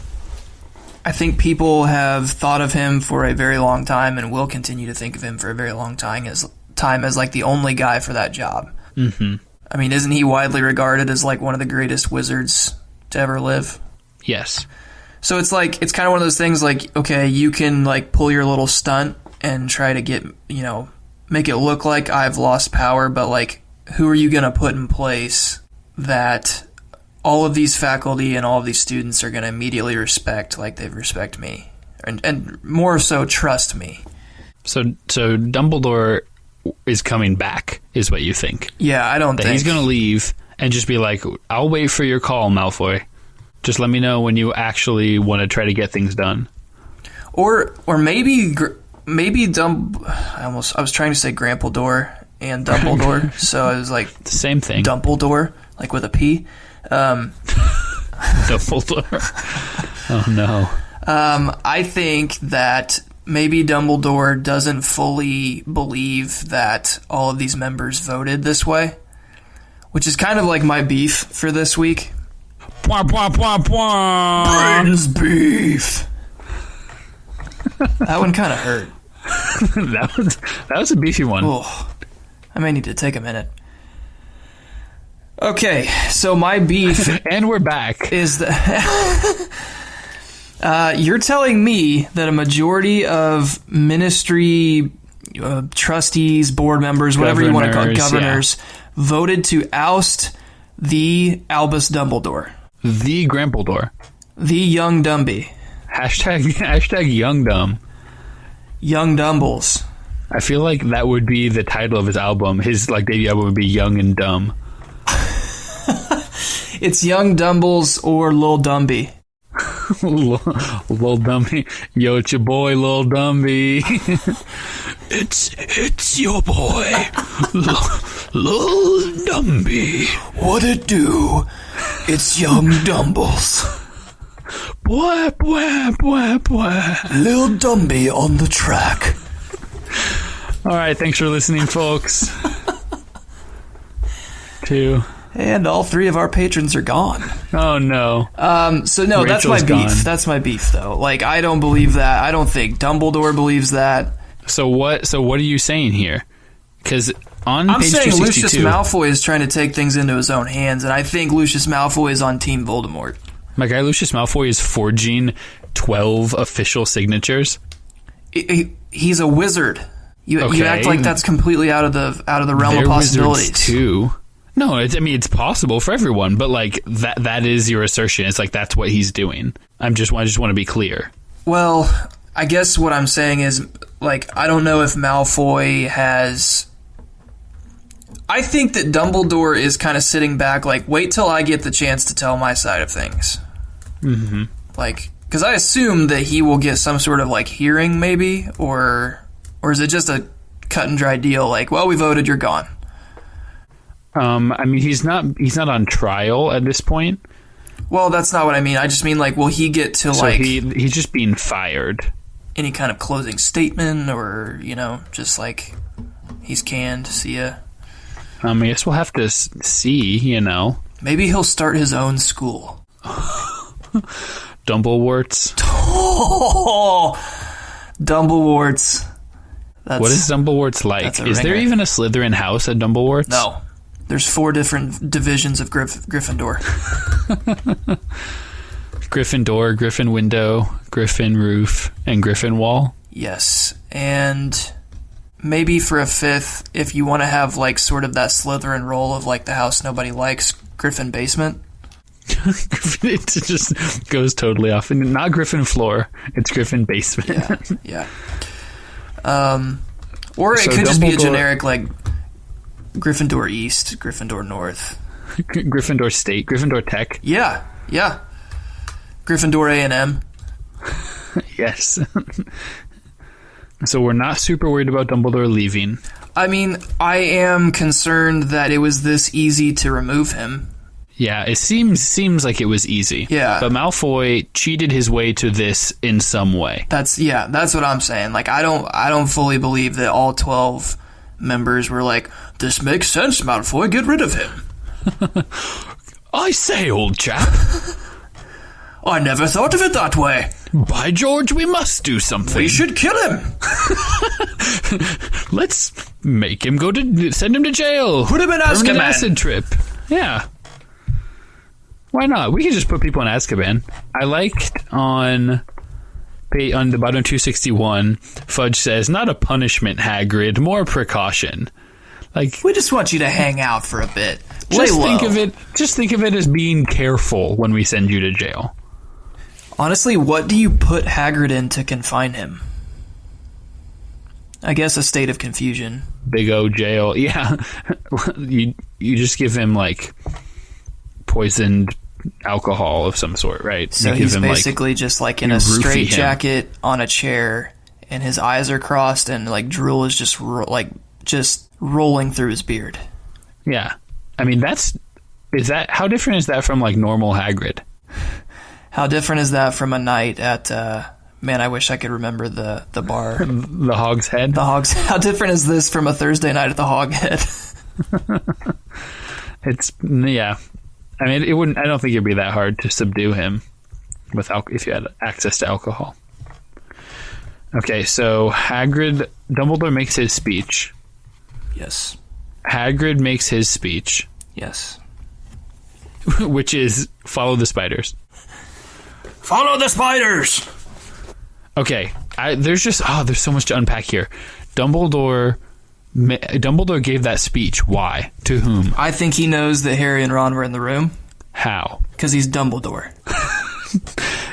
[SPEAKER 1] I think people have thought of him for a very long time and will continue to think of him for a very long time as like the only guy for that job.
[SPEAKER 2] Mm-hmm.
[SPEAKER 1] I mean, isn't he widely regarded as like one of the greatest wizards to ever live?
[SPEAKER 2] Yes.
[SPEAKER 1] So it's like, it's kind of one of those things like, okay, you can like pull your little stunt and try to get, make it look like I've lost power, but like, who are you going to put in place that all of these faculty and all of these students are going to immediately respect like they respect me, and more so trust me?
[SPEAKER 2] So Dumbledore is coming back, is what you think?
[SPEAKER 1] Yeah, I don't think
[SPEAKER 2] he's going to leave and just be like, I'll wait for your call, Malfoy. Just let me know when you actually want to try to get things done.
[SPEAKER 1] Or maybe I was trying to say Grampledore and Dumbledore, so I was like
[SPEAKER 2] the same thing.
[SPEAKER 1] Dumbledore, like with a P.
[SPEAKER 2] Dumbledore. Oh no.
[SPEAKER 1] I think that maybe Dumbledore doesn't fully believe that all of these members voted this way, which is kind of like my beef for this week. Braden's beef. That one kind of hurt.
[SPEAKER 2] that was a beefy one.
[SPEAKER 1] Oh, I may need to take a minute. Okay, so my beef...
[SPEAKER 2] And we're back.
[SPEAKER 1] ...is that... you're telling me that a majority of ministry trustees, board members, whatever you want to call it, governors, voted to oust the Albus Dumbledore.
[SPEAKER 2] The Grampledore.
[SPEAKER 1] The young Dumbee.
[SPEAKER 2] Hashtag young dumb.
[SPEAKER 1] Young Dumbles.
[SPEAKER 2] I feel like that would be the title of his album. His like debut album would be Young and Dumb.
[SPEAKER 1] It's Young Dumbles or Lil Dumbee.
[SPEAKER 2] Lil Dumbee. Yo, it's your boy, Lil Dumbee. it's your boy, Lil Dumbee.
[SPEAKER 1] What it do? It's Young Dumbles.
[SPEAKER 2] Boy.
[SPEAKER 1] Lil Dumbee on the track.
[SPEAKER 2] All right, thanks for listening, folks.
[SPEAKER 1] And all three of our patrons are gone.
[SPEAKER 2] Oh, no.
[SPEAKER 1] So, no,
[SPEAKER 2] Rachel's
[SPEAKER 1] that's my beef.
[SPEAKER 2] gone.
[SPEAKER 1] That's my beef, though. Like, I don't believe that. I don't think Dumbledore believes that.
[SPEAKER 2] So what are you saying here? Because on
[SPEAKER 1] I'm
[SPEAKER 2] page
[SPEAKER 1] saying
[SPEAKER 2] 262...
[SPEAKER 1] Lucius Malfoy is trying to take things into his own hands, and I think Lucius Malfoy is on Team Voldemort.
[SPEAKER 2] My guy Lucius Malfoy is forging 12 official signatures.
[SPEAKER 1] He's a wizard. You act like that's completely out of the realm of possibilities.
[SPEAKER 2] Wizards too. No, it's possible for everyone, but like that is your assertion. It's like that's what he's doing. I just want to be clear.
[SPEAKER 1] Well, I guess what I'm saying is, like, I don't know if Malfoy has... I think that Dumbledore is kind of sitting back, like, wait till I get the chance to tell my side of things.
[SPEAKER 2] Mm-hmm.
[SPEAKER 1] Like, because I assume that he will get some sort of, like, hearing, maybe, or is it just a cut and dry deal, like, well, we voted, you're gone?
[SPEAKER 2] He's not on trial at this point.
[SPEAKER 1] Well, that's not what I mean. I just mean, like, will he get to,
[SPEAKER 2] so
[SPEAKER 1] like...
[SPEAKER 2] he's just being fired.
[SPEAKER 1] Any kind of closing statement, or, just, like, he's canned, see ya?
[SPEAKER 2] I guess we'll have to see,
[SPEAKER 1] Maybe he'll start his own school.
[SPEAKER 2] Dumbleworts.
[SPEAKER 1] Oh, Dumbleworts.
[SPEAKER 2] What is Dumbleworts like? Is there even a Slytherin house at Dumbleworts?
[SPEAKER 1] No. There's 4 different divisions of Gryffindor.
[SPEAKER 2] Gryffindor, Griffin Window, Griffin Roof, and Griffin Wall?
[SPEAKER 1] Yes. And maybe for a 5th, if you want to have, like, sort of that Slytherin role of, like, the house nobody likes, Griffin Basement.
[SPEAKER 2] It just goes totally off. And not Griffin Floor, it's Griffin Basement.
[SPEAKER 1] Yeah. Or it could just be a generic, like, Gryffindor East, Gryffindor North.
[SPEAKER 2] Gryffindor State, Gryffindor Tech.
[SPEAKER 1] Yeah. Gryffindor A&M.
[SPEAKER 2] Yes. So we're not super worried about Dumbledore leaving.
[SPEAKER 1] I mean, I am concerned that it was this easy to remove him.
[SPEAKER 2] Yeah, it seems like it was easy.
[SPEAKER 1] Yeah.
[SPEAKER 2] But Malfoy cheated his way to this in some way.
[SPEAKER 1] That's what I'm saying. Like, I don't fully believe that all 12 members were like, this makes sense, Malfoy, get rid of him.
[SPEAKER 2] I say, old chap.
[SPEAKER 1] I never thought of it that way.
[SPEAKER 2] By George, we must do something.
[SPEAKER 1] We should kill him.
[SPEAKER 2] Let's make him send him to jail.
[SPEAKER 1] Put him in
[SPEAKER 2] Permanent
[SPEAKER 1] Azkaban.
[SPEAKER 2] acid trip. Yeah. Why not? We could just put people in Azkaban. I liked on the bottom 261, Fudge says, not a punishment, Hagrid, more precaution. Like,
[SPEAKER 1] we just want you to hang out for a bit.
[SPEAKER 2] Just think of it as being careful when we send you to jail.
[SPEAKER 1] Honestly, what do you put Hagrid in to confine him? I guess a state of confusion.
[SPEAKER 2] Big O jail. Yeah. you just give him, like, poisoned alcohol of some sort, right?
[SPEAKER 1] So he's basically just, like, in a straight jacket on a chair, and his eyes are crossed, and, like, drool is just, just rolling through his beard.
[SPEAKER 2] Yeah. I mean, how different is that from, like, normal Hagrid?
[SPEAKER 1] How different is that from a night at, man, I wish I could remember the bar.
[SPEAKER 2] The Hog's Head?
[SPEAKER 1] How different is this from a Thursday night at the Hog Head?
[SPEAKER 2] Yeah. I mean, I don't think it'd be that hard to subdue him if you had access to alcohol. Okay, so Dumbledore makes his speech.
[SPEAKER 1] Yes.
[SPEAKER 2] Hagrid makes his speech.
[SPEAKER 1] Yes.
[SPEAKER 2] Which is, follow the spiders.
[SPEAKER 1] Follow the spiders!
[SPEAKER 2] Okay, there's so much to unpack here. Dumbledore gave that speech. Why? To whom?
[SPEAKER 1] I think he knows that Harry and Ron were in the room.
[SPEAKER 2] How?
[SPEAKER 1] Because he's Dumbledore.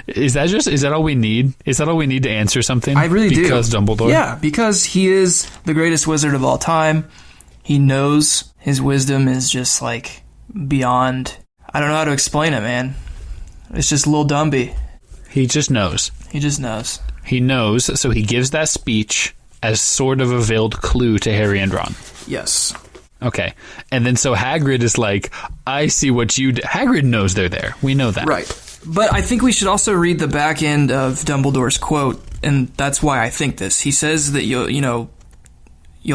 [SPEAKER 2] Is that all we need? Is that all we need to answer something?
[SPEAKER 1] I really do.
[SPEAKER 2] Because Dumbledore?
[SPEAKER 1] Yeah, because he is the greatest wizard of all time. He knows his wisdom is just, like, beyond... I don't know how to explain it, man. It's just Lil Dumbee.
[SPEAKER 2] He just knows.
[SPEAKER 1] He just knows.
[SPEAKER 2] He knows, so he gives that speech as sort of a veiled clue to Harry and Ron.
[SPEAKER 1] Yes.
[SPEAKER 2] Okay. And then so Hagrid is like, I see what you... Hagrid knows they're there. We know that.
[SPEAKER 1] Right. But I think we should also read the back end of Dumbledore's quote, and that's why I think this. He says that you'll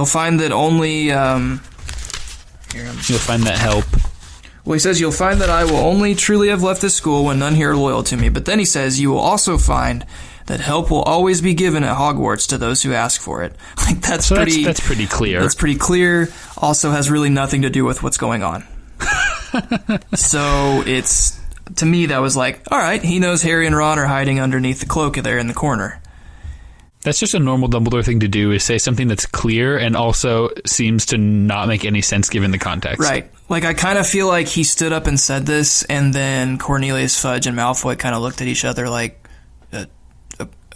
[SPEAKER 1] find that only... You'll
[SPEAKER 2] find that help.
[SPEAKER 1] Well, he says, you'll find that I will only truly have left this school when none here are loyal to me. But then he says, you will also find that help will always be given at Hogwarts to those who ask for it. Like, that's pretty clear. That's pretty clear. Also has really nothing to do with what's going on. So it's, to me, that was like, all right, he knows Harry and Ron are hiding underneath the cloak there in the corner.
[SPEAKER 2] That's just a normal Dumbledore thing to do, is say something that's clear and also seems to not make any sense given the context.
[SPEAKER 1] Right. Like, I kind of feel like he stood up and said this, and then Cornelius Fudge and Malfoy kind of looked at each other like,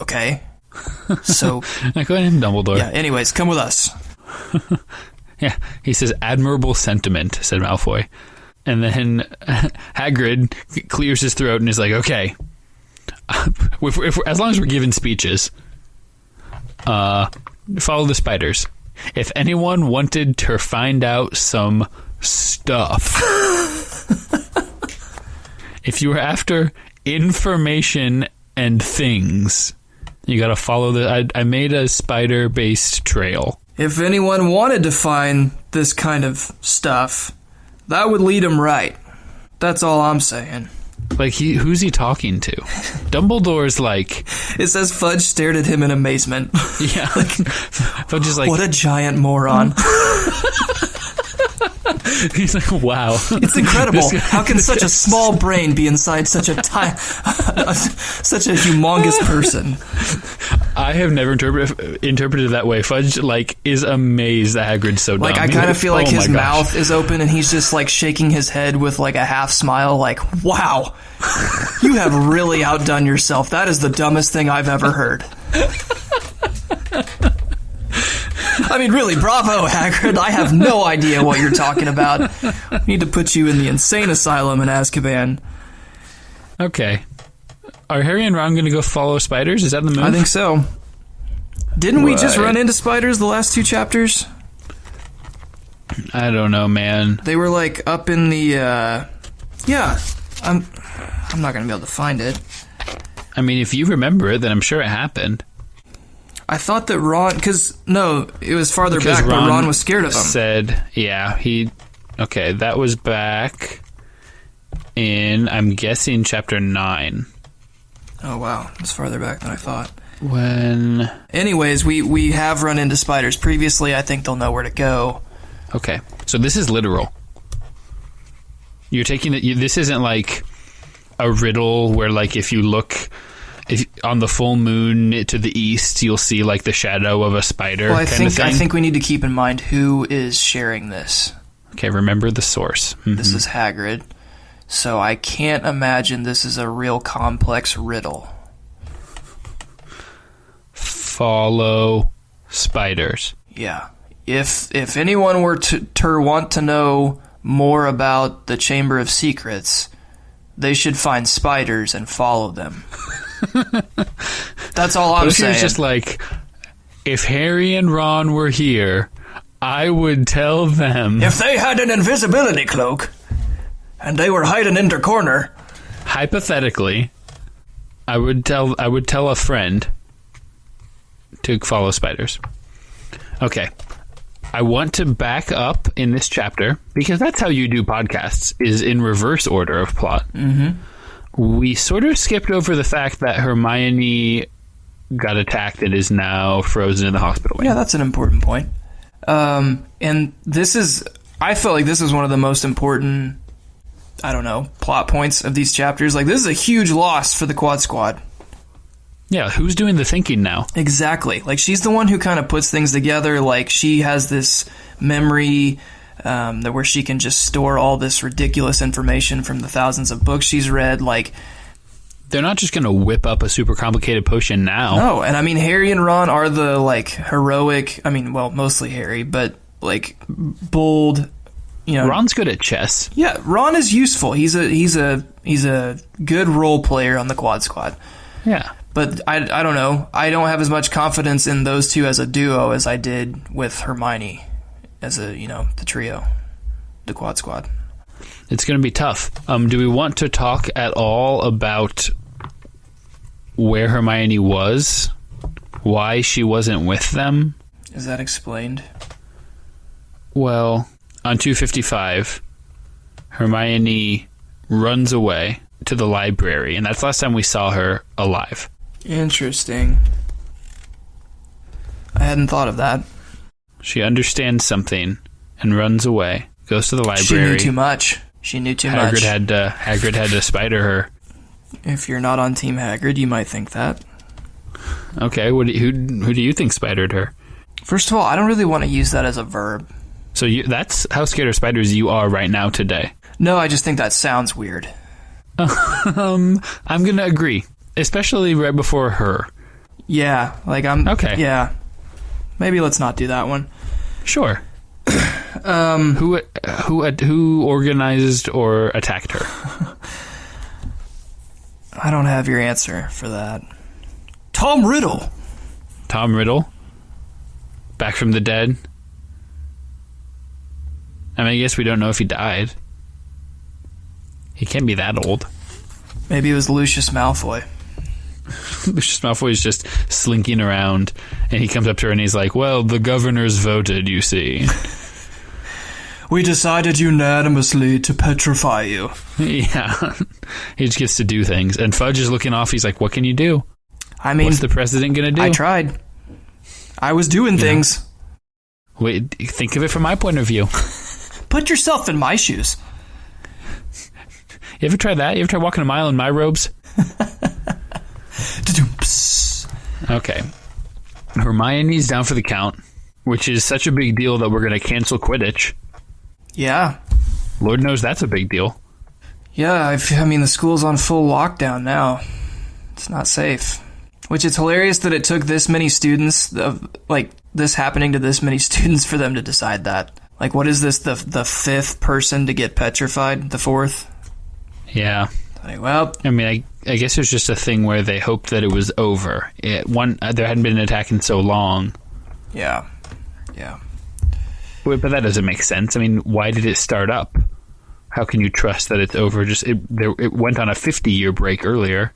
[SPEAKER 1] okay. So...
[SPEAKER 2] Go ahead, Dumbledore.
[SPEAKER 1] Yeah, anyways, come with us.
[SPEAKER 2] Yeah, he says, admirable sentiment, said Malfoy. And then Hagrid clears his throat and is like, okay, as long as we're giving speeches... follow the spiders. If anyone wanted to find out some stuff, if you were after information and things, you gotta follow I made a spider-based trail.
[SPEAKER 1] If anyone wanted to find this kind of stuff, that would lead him right. That's all I'm saying.
[SPEAKER 2] Like, who's he talking to? Dumbledore's like...
[SPEAKER 1] It says Fudge stared at him in amazement.
[SPEAKER 2] Yeah. Like, Fudge is like...
[SPEAKER 1] What a giant moron.
[SPEAKER 2] He's like, wow.
[SPEAKER 1] It's incredible. How can such a small brain be inside such a such a humongous person?
[SPEAKER 2] I have never interpreted that way. Fudge, like, is amazed that Hagrid's so dumb.
[SPEAKER 1] Like, I kind of feel like his mouth is open and he's just, like, shaking his head with, like, a half smile, like, wow, you have really outdone yourself. That is the dumbest thing I've ever heard. I mean, really, bravo, Hagrid. I have no idea what you're talking about. We need to put you in the insane asylum in Azkaban.
[SPEAKER 2] Okay. Are Harry and Ron going to go follow spiders? Is that the move?
[SPEAKER 1] I think so. Didn't we just run into spiders the last two chapters?
[SPEAKER 2] I don't know, man.
[SPEAKER 1] They were, like, up in the, yeah. I'm not going to be able to find it.
[SPEAKER 2] I mean, if you remember it, then I'm sure it happened.
[SPEAKER 1] I thought that Ron... no, it was farther back, but Ron was scared of him.
[SPEAKER 2] Okay, that was back in, I'm guessing, chapter 9.
[SPEAKER 1] Oh, wow. It's farther back than I thought.
[SPEAKER 2] When...
[SPEAKER 1] Anyways, we have run into spiders previously. I think they'll know where to go.
[SPEAKER 2] Okay. So this is literal. You're taking it... This isn't like a riddle where, like, if you look... on the full moon to the east, you'll see, like, the shadow of a spider
[SPEAKER 1] well,
[SPEAKER 2] kind of thing?
[SPEAKER 1] I think we need to keep in mind who is sharing this.
[SPEAKER 2] Okay, remember the source. Mm-hmm.
[SPEAKER 1] This is Hagrid. So I can't imagine this is a real complex riddle.
[SPEAKER 2] Follow spiders.
[SPEAKER 1] Yeah. If anyone were to want to know more about the Chamber of Secrets, they should find spiders and follow them. That's all I'm saying.
[SPEAKER 2] It's just like, if Harry and Ron were here, I would tell them.
[SPEAKER 1] If they had an invisibility cloak and they were hiding in their corner,
[SPEAKER 2] hypothetically, I would tell a friend to follow spiders. Okay. I want to back up in this chapter, because that's how you do podcasts, is in reverse order of plot.
[SPEAKER 1] Mm-hmm.
[SPEAKER 2] We sort of skipped over the fact that Hermione got attacked and is now frozen in the hospital.
[SPEAKER 1] Yeah, that's an important point. And this is... I felt like this was one of the most important, I don't know, plot points of these chapters. Like, this is a huge loss for the Quad Squad.
[SPEAKER 2] Yeah, who's doing the thinking now?
[SPEAKER 1] Exactly. Like, she's the one who kind of puts things together. Like, she has this memory that where she can just store all this ridiculous information from the thousands of books she's read. Like,
[SPEAKER 2] they're not just going to whip up a super complicated potion now.
[SPEAKER 1] No, and I mean, Harry and Ron are the, like, heroic... I mean, well, mostly Harry, but, like, bold... You know,
[SPEAKER 2] Ron's good at chess.
[SPEAKER 1] Yeah, Ron is useful. He's a good role player on the Quad Squad.
[SPEAKER 2] Yeah.
[SPEAKER 1] But I don't know. I don't have as much confidence in those two as a duo as I did with Hermione as the trio, the Quad Squad.
[SPEAKER 2] It's going to be tough. Do we want to talk at all about where Hermione was? Why she wasn't with them?
[SPEAKER 1] Is that explained?
[SPEAKER 2] Well, on 255, Hermione runs away to the library, and that's the last time we saw her alive.
[SPEAKER 1] Interesting. I hadn't thought of that.
[SPEAKER 2] She understands something and runs away. Goes to the library.
[SPEAKER 1] She knew too much.
[SPEAKER 2] Hagrid had to spider her.
[SPEAKER 1] If you're not on Team Hagrid, you might think that.
[SPEAKER 2] Okay, who do you think spidered her?
[SPEAKER 1] First of all, I don't really want to use that as a verb.
[SPEAKER 2] So that's how scared of spiders you are right now today.
[SPEAKER 1] No, I just think that sounds weird.
[SPEAKER 2] I'm going to agree. Especially right before her.
[SPEAKER 1] Yeah, like I'm...
[SPEAKER 2] Okay.
[SPEAKER 1] Yeah. Maybe let's not do that one.
[SPEAKER 2] Sure. Who organized or attacked her?
[SPEAKER 1] I don't have your answer for that. Tom Riddle.
[SPEAKER 2] Tom Riddle? Back from the dead? I mean, I guess we don't know if he died. He can't be that old.
[SPEAKER 1] Maybe it was Lucius Malfoy.
[SPEAKER 2] Lucius Malfoy is just slinking around, and he comes up to her and he's like, well, the governors voted, you see.
[SPEAKER 1] We decided unanimously to petrify you.
[SPEAKER 2] Yeah. He just gets to do things. And Fudge is looking off. He's like, what can you do?
[SPEAKER 1] I mean...
[SPEAKER 2] What's the president going to do?
[SPEAKER 1] I tried. I was doing things.
[SPEAKER 2] Wait, think of it from my point of view.
[SPEAKER 1] Put yourself in my shoes.
[SPEAKER 2] You ever try that? You ever try walking a mile in my robes? Okay. Hermione's down for the count, which is such a big deal that we're going to cancel Quidditch.
[SPEAKER 1] Yeah.
[SPEAKER 2] Lord knows that's a big deal.
[SPEAKER 1] Yeah, I mean, the school's on full lockdown now. It's not safe. Which it's hilarious that it took this many students, this happening to this many students for them to decide that. Like, what is this, the fifth person to get petrified? The fourth?
[SPEAKER 2] Yeah.
[SPEAKER 1] Like, well...
[SPEAKER 2] I mean, I guess it was just a thing where they hoped that it was over. There hadn't been an attack in so long.
[SPEAKER 1] Yeah. Yeah.
[SPEAKER 2] But that doesn't make sense. I mean, why did it start up? How can you trust that it's over? It went on a 50-year break earlier.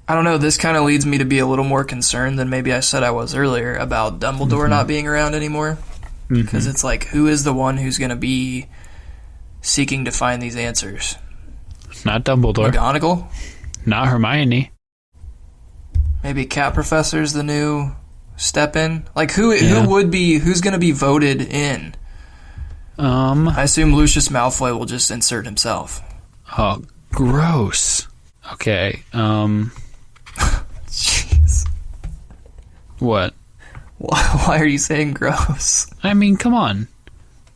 [SPEAKER 1] I don't know. This kind of leads me to be a little more concerned than maybe I said I was earlier about Dumbledore not being around anymore. Because it's like, who is the one who's going to be seeking to find these answers?
[SPEAKER 2] Not Dumbledore.
[SPEAKER 1] McGonagall?
[SPEAKER 2] Not Hermione.
[SPEAKER 1] Maybe Cat Professor's the new step in. Like, who's going to be voted in? I assume Lucius Malfoy will just insert himself.
[SPEAKER 2] Oh, gross. Okay.
[SPEAKER 1] Jeez.
[SPEAKER 2] What?
[SPEAKER 1] Why are you saying gross?
[SPEAKER 2] I mean, come on.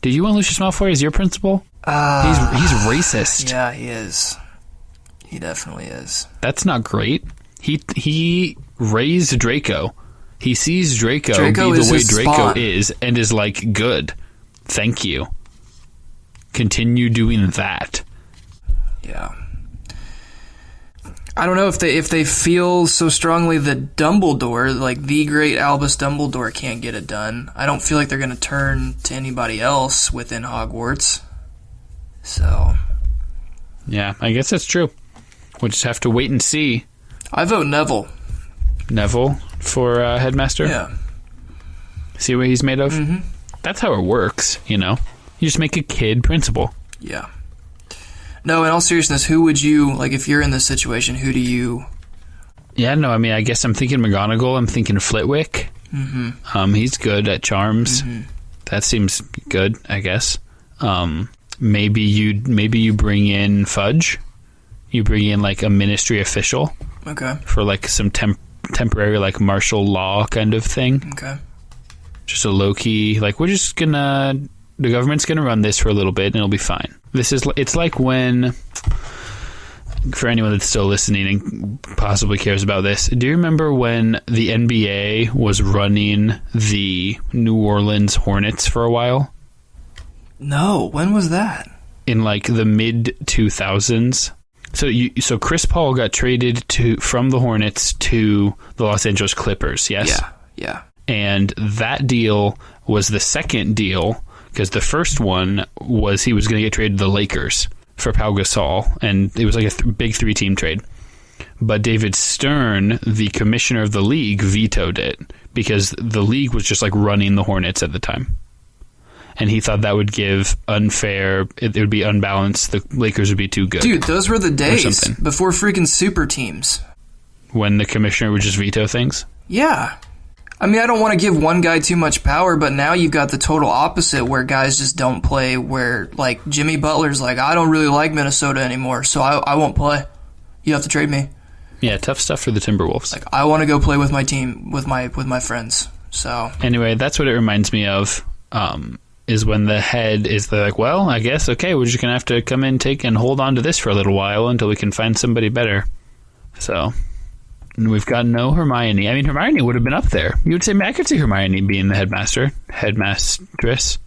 [SPEAKER 2] Did you want Lucius Malfoy as your principal? He's racist.
[SPEAKER 1] Yeah, he is. He definitely is.
[SPEAKER 2] That's not great. He raised Draco. He sees Draco be the way Draco
[SPEAKER 1] spawn.
[SPEAKER 2] is and is like, good. Thank you. Continue doing that.
[SPEAKER 1] Yeah. I don't know if they feel so strongly that Dumbledore, like the great Albus Dumbledore, can't get it done. I don't feel like they're going to turn to anybody else within Hogwarts. So.
[SPEAKER 2] Yeah, I guess that's true. We'll just have to wait and see.
[SPEAKER 1] I vote Neville.
[SPEAKER 2] Neville for headmaster?
[SPEAKER 1] Yeah.
[SPEAKER 2] See what he's made of?
[SPEAKER 1] Mm-hmm.
[SPEAKER 2] That's how it works, you know? You just make a kid principal.
[SPEAKER 1] Yeah. No, in all seriousness, who would you, like, if you're in this situation, who do you...
[SPEAKER 2] Yeah, no, I mean, I guess I'm thinking McGonagall. I'm thinking Flitwick.
[SPEAKER 1] Mm-hmm.
[SPEAKER 2] He's good at charms.
[SPEAKER 1] Mm-hmm.
[SPEAKER 2] That seems good, I guess. Maybe you bring in Fudge. You bring in, like, a ministry official.
[SPEAKER 1] Okay.
[SPEAKER 2] For, like, some temporary, like, martial law kind of thing.
[SPEAKER 1] Okay.
[SPEAKER 2] Just a low-key, like, we're just gonna... The government's gonna run this for a little bit, and it'll be fine. It's like when... For anyone that's still listening and possibly cares about this, do you remember when the NBA was running the New Orleans Hornets for a while?
[SPEAKER 1] No, when was that?
[SPEAKER 2] In, like, the mid-2000s. So Chris Paul got traded from the Hornets to the Los Angeles Clippers, yes?
[SPEAKER 1] Yeah.
[SPEAKER 2] And that deal was the second deal, because the first one was he was going to get traded to the Lakers for Pau Gasol, and it was like a big 3-team trade. But David Stern, the commissioner of the league, vetoed it, because the league was just like running the Hornets at the time. And he thought that would give it would be unbalanced. The Lakers would be too good.
[SPEAKER 1] Dude, those were the days before freaking super teams.
[SPEAKER 2] When the commissioner would just veto things?
[SPEAKER 1] Yeah. I mean, I don't want to give one guy too much power, but now you've got the total opposite where guys just don't play, where, like, Jimmy Butler's like, I don't really like Minnesota anymore, so I won't play. You have to trade me.
[SPEAKER 2] Yeah, tough stuff for the Timberwolves.
[SPEAKER 1] Like, I want to go play with my team, with my friends. So
[SPEAKER 2] anyway, that's what it reminds me of, is when the head is like, well, I guess, okay, we're just going to have to come in, take, and hold on to this for a little while until we can find somebody better. So... We've got no Hermione. I mean, Hermione would have been up there. You would say, I could see Hermione being the headmastress.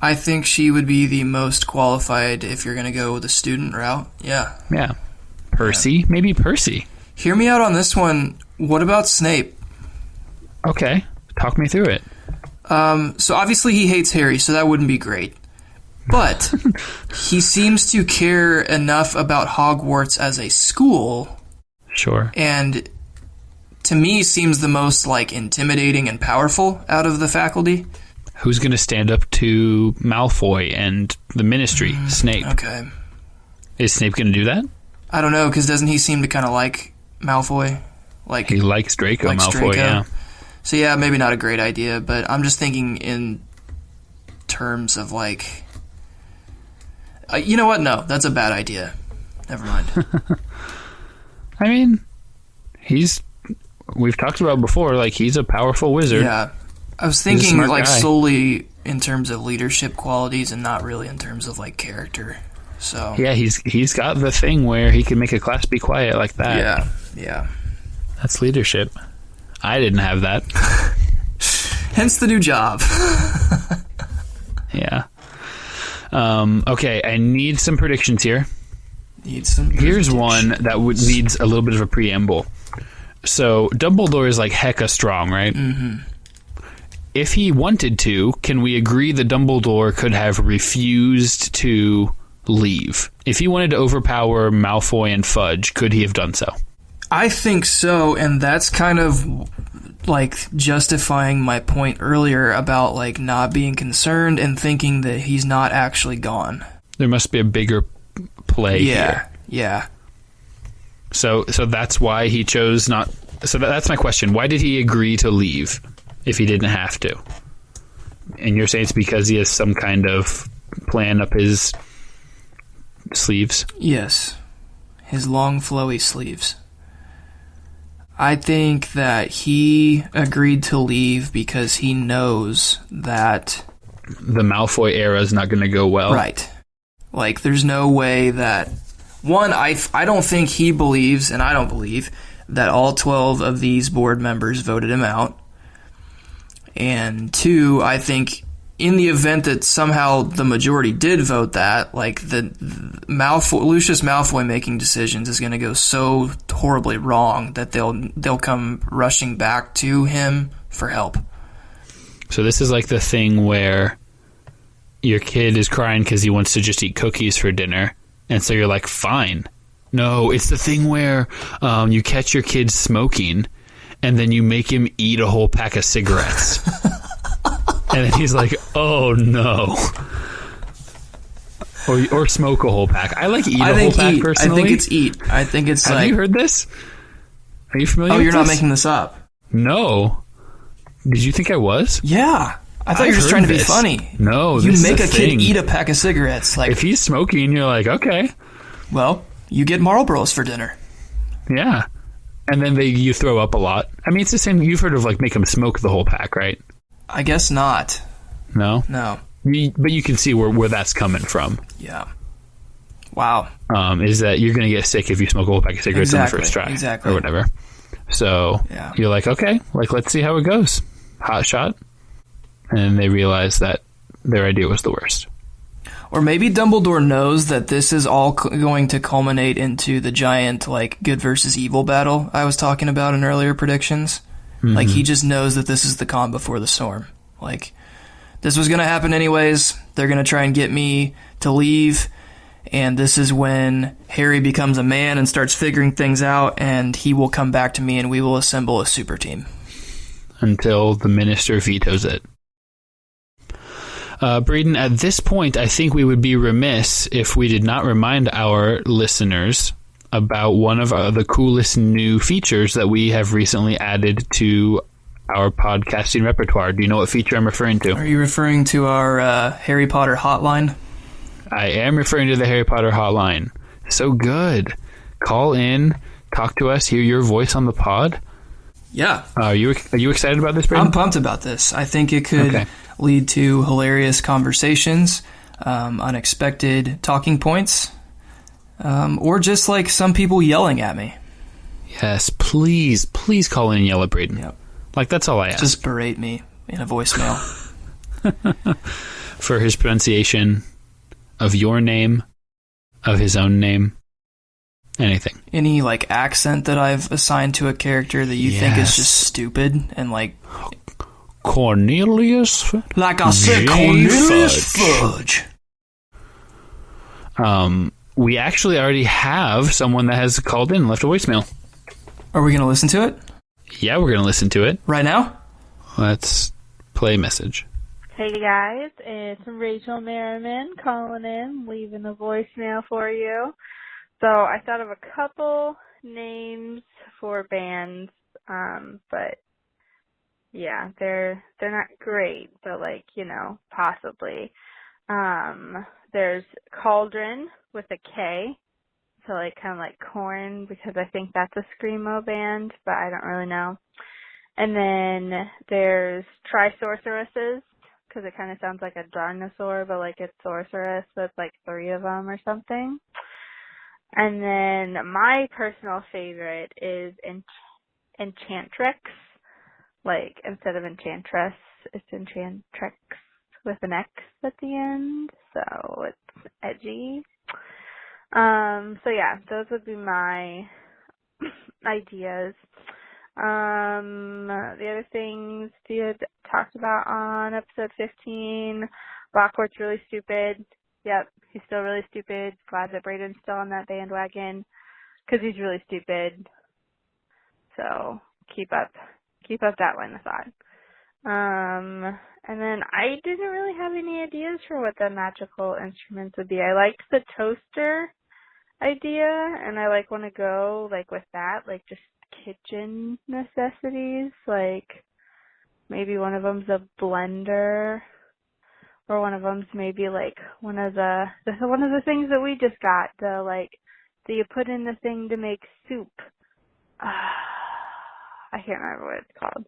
[SPEAKER 1] I think she would be the most qualified if you're going to go with the student route. Yeah.
[SPEAKER 2] Yeah. Percy? Yeah. Maybe Percy.
[SPEAKER 1] Hear me out on this one. What about Snape?
[SPEAKER 2] Okay. Talk me through it.
[SPEAKER 1] So obviously he hates Harry, so that wouldn't be great. But he seems to care enough about Hogwarts as a school.
[SPEAKER 2] Sure.
[SPEAKER 1] And... to me, seems the most, like, intimidating and powerful out of the faculty.
[SPEAKER 2] Who's going to stand up to Malfoy and the Ministry? Snape.
[SPEAKER 1] Okay.
[SPEAKER 2] Is Snape going to do that?
[SPEAKER 1] I don't know, because doesn't he seem to kind of like Malfoy? Like
[SPEAKER 2] he likes Draco Malfoy, yeah.
[SPEAKER 1] So, yeah, maybe not a great idea, but I'm just thinking in terms of, like... you know what? No, that's a bad idea. Never mind.
[SPEAKER 2] I mean, we've talked about before, like, he's a powerful wizard.
[SPEAKER 1] Yeah. I was thinking, like, solely in terms of leadership qualities and not really in terms of, like, character. So
[SPEAKER 2] yeah, he's got the thing where he can make a class be quiet like that.
[SPEAKER 1] Yeah.
[SPEAKER 2] That's leadership. I didn't have that.
[SPEAKER 1] Hence the new job.
[SPEAKER 2] Yeah. Okay, I need some predictions here.
[SPEAKER 1] Here's
[SPEAKER 2] one that needs a little bit of a preamble. So Dumbledore is like hecka strong, right?
[SPEAKER 1] Mm-hmm.
[SPEAKER 2] If he wanted to, can we agree that Dumbledore could have refused to leave? If he wanted to overpower Malfoy and Fudge, could he have done so?
[SPEAKER 1] I think so, and that's kind of like justifying my point earlier about like not being concerned and thinking that he's not actually gone.
[SPEAKER 2] There must be a bigger play here.
[SPEAKER 1] Yeah.
[SPEAKER 2] So that's why he chose not So that's my question. Why did he agree to leave if he didn't have to? And you're saying it's because he has some kind of plan up his sleeves?
[SPEAKER 1] Yes. His long, flowy sleeves. I think that he agreed to leave because he knows that
[SPEAKER 2] the Malfoy era is not going to go well.
[SPEAKER 1] Right. Like, there's no way that... One, I don't think he believes, and I don't believe, that all 12 of these board members voted him out. And two, I think in the event that somehow the majority did vote that, like, Lucius Malfoy making decisions is going to go so horribly wrong that they'll come rushing back to him for help.
[SPEAKER 2] So this is like the thing where your kid is crying because he wants to just eat cookies for dinner, and so you're like, fine. No, it's the thing where you catch your kid smoking, and then you make him eat a whole pack of cigarettes. And then he's like, oh no. Or smoke a whole pack. I like eat a whole pack personally.
[SPEAKER 1] I think it's eat. I think it's
[SPEAKER 2] Have you heard this? Are you familiar with this?
[SPEAKER 1] Oh, you're not making this up.
[SPEAKER 2] No. Did you think I was?
[SPEAKER 1] Yeah. I thought you were just trying to be funny.
[SPEAKER 2] No,
[SPEAKER 1] you
[SPEAKER 2] this
[SPEAKER 1] make
[SPEAKER 2] is
[SPEAKER 1] a kid eat a pack of cigarettes. Like,
[SPEAKER 2] if he's smoking, you're like, okay.
[SPEAKER 1] Well, you get Marlboros for dinner.
[SPEAKER 2] Yeah. And then you throw up a lot. I mean, it's the same. You've heard of, like, make them smoke the whole pack, right?
[SPEAKER 1] I guess not.
[SPEAKER 2] No?
[SPEAKER 1] No.
[SPEAKER 2] But you can see where that's coming from.
[SPEAKER 1] Yeah. Wow.
[SPEAKER 2] Is that you're going to get sick if you smoke a whole pack of cigarettes on the first try.
[SPEAKER 1] Exactly.
[SPEAKER 2] Or whatever. So you're like, okay, like, let's see how it goes. Hot shot. And they realize that their idea was the worst.
[SPEAKER 1] Or maybe Dumbledore knows that this is all going to culminate into the giant, like, good versus evil battle I was talking about in earlier predictions. Mm-hmm. Like, he just knows that this is the calm before the storm. Like, this was going to happen anyways. They're going to try and get me to leave. And this is when Harry becomes a man and starts figuring things out, and he will come back to me and we will assemble a super team.
[SPEAKER 2] Until the minister vetoes it. Braden, at this point, I think we would be remiss if we did not remind our listeners about one of the coolest new features that we have recently added to our podcasting repertoire. Do you know what feature I'm referring to?
[SPEAKER 1] Are you referring to our Harry Potter hotline?
[SPEAKER 2] I am referring to the Harry Potter hotline. So good. Call in, talk to us, hear your voice on the pod.
[SPEAKER 1] Yeah.
[SPEAKER 2] Are you excited about this, Braden?
[SPEAKER 1] I'm pumped about this. I think it could lead to hilarious conversations, unexpected talking points, or just like some people yelling at me.
[SPEAKER 2] Yes, please call in and yell at Braden.
[SPEAKER 1] Yep.
[SPEAKER 2] Like, that's all I ask.
[SPEAKER 1] Just berate me in a voicemail.
[SPEAKER 2] For his pronunciation of your name, of his own name, anything.
[SPEAKER 1] Any, like, accent that I've assigned to a character that you think is just stupid and, like...
[SPEAKER 2] Cornelius?
[SPEAKER 1] Like I said, Cornelius Fudge.
[SPEAKER 2] We actually already have someone that has called in and left a voicemail.
[SPEAKER 1] Are we going to listen to it?
[SPEAKER 2] Yeah, we're going to listen to it.
[SPEAKER 1] Right now?
[SPEAKER 2] Let's play message.
[SPEAKER 3] Hey guys, it's Rachel Merriman calling in, leaving a voicemail for you. So I thought of a couple names for bands, but yeah, they're not great, but, like, you know, possibly. There's Cauldron with a K, so, like, kind of like Korn, because I think that's a screamo band, but I don't really know. And then there's Trisorceresses, because it kind of sounds like a dinosaur, but, like, it's sorceress with, like, 3 of them or something. And then my personal favorite is Enchantrix. Like, instead of Enchantress, it's Enchantrix with an X at the end, so it's edgy. So yeah, those would be my ideas. The other things you had talked about on episode 15, Lockhort's really stupid. Yep, he's still really stupid. Glad that Braden's still on that bandwagon, because he's really stupid. So, keep up that line of thought. And then I didn't really have any ideas for what the magical instruments would be. I liked the toaster idea, and I want to go, like, with that, like, just kitchen necessities, like maybe one of them's a blender, or one of them's maybe like one of the things that we just got, the like that you put in the thing to make soup. I can't remember what it's called,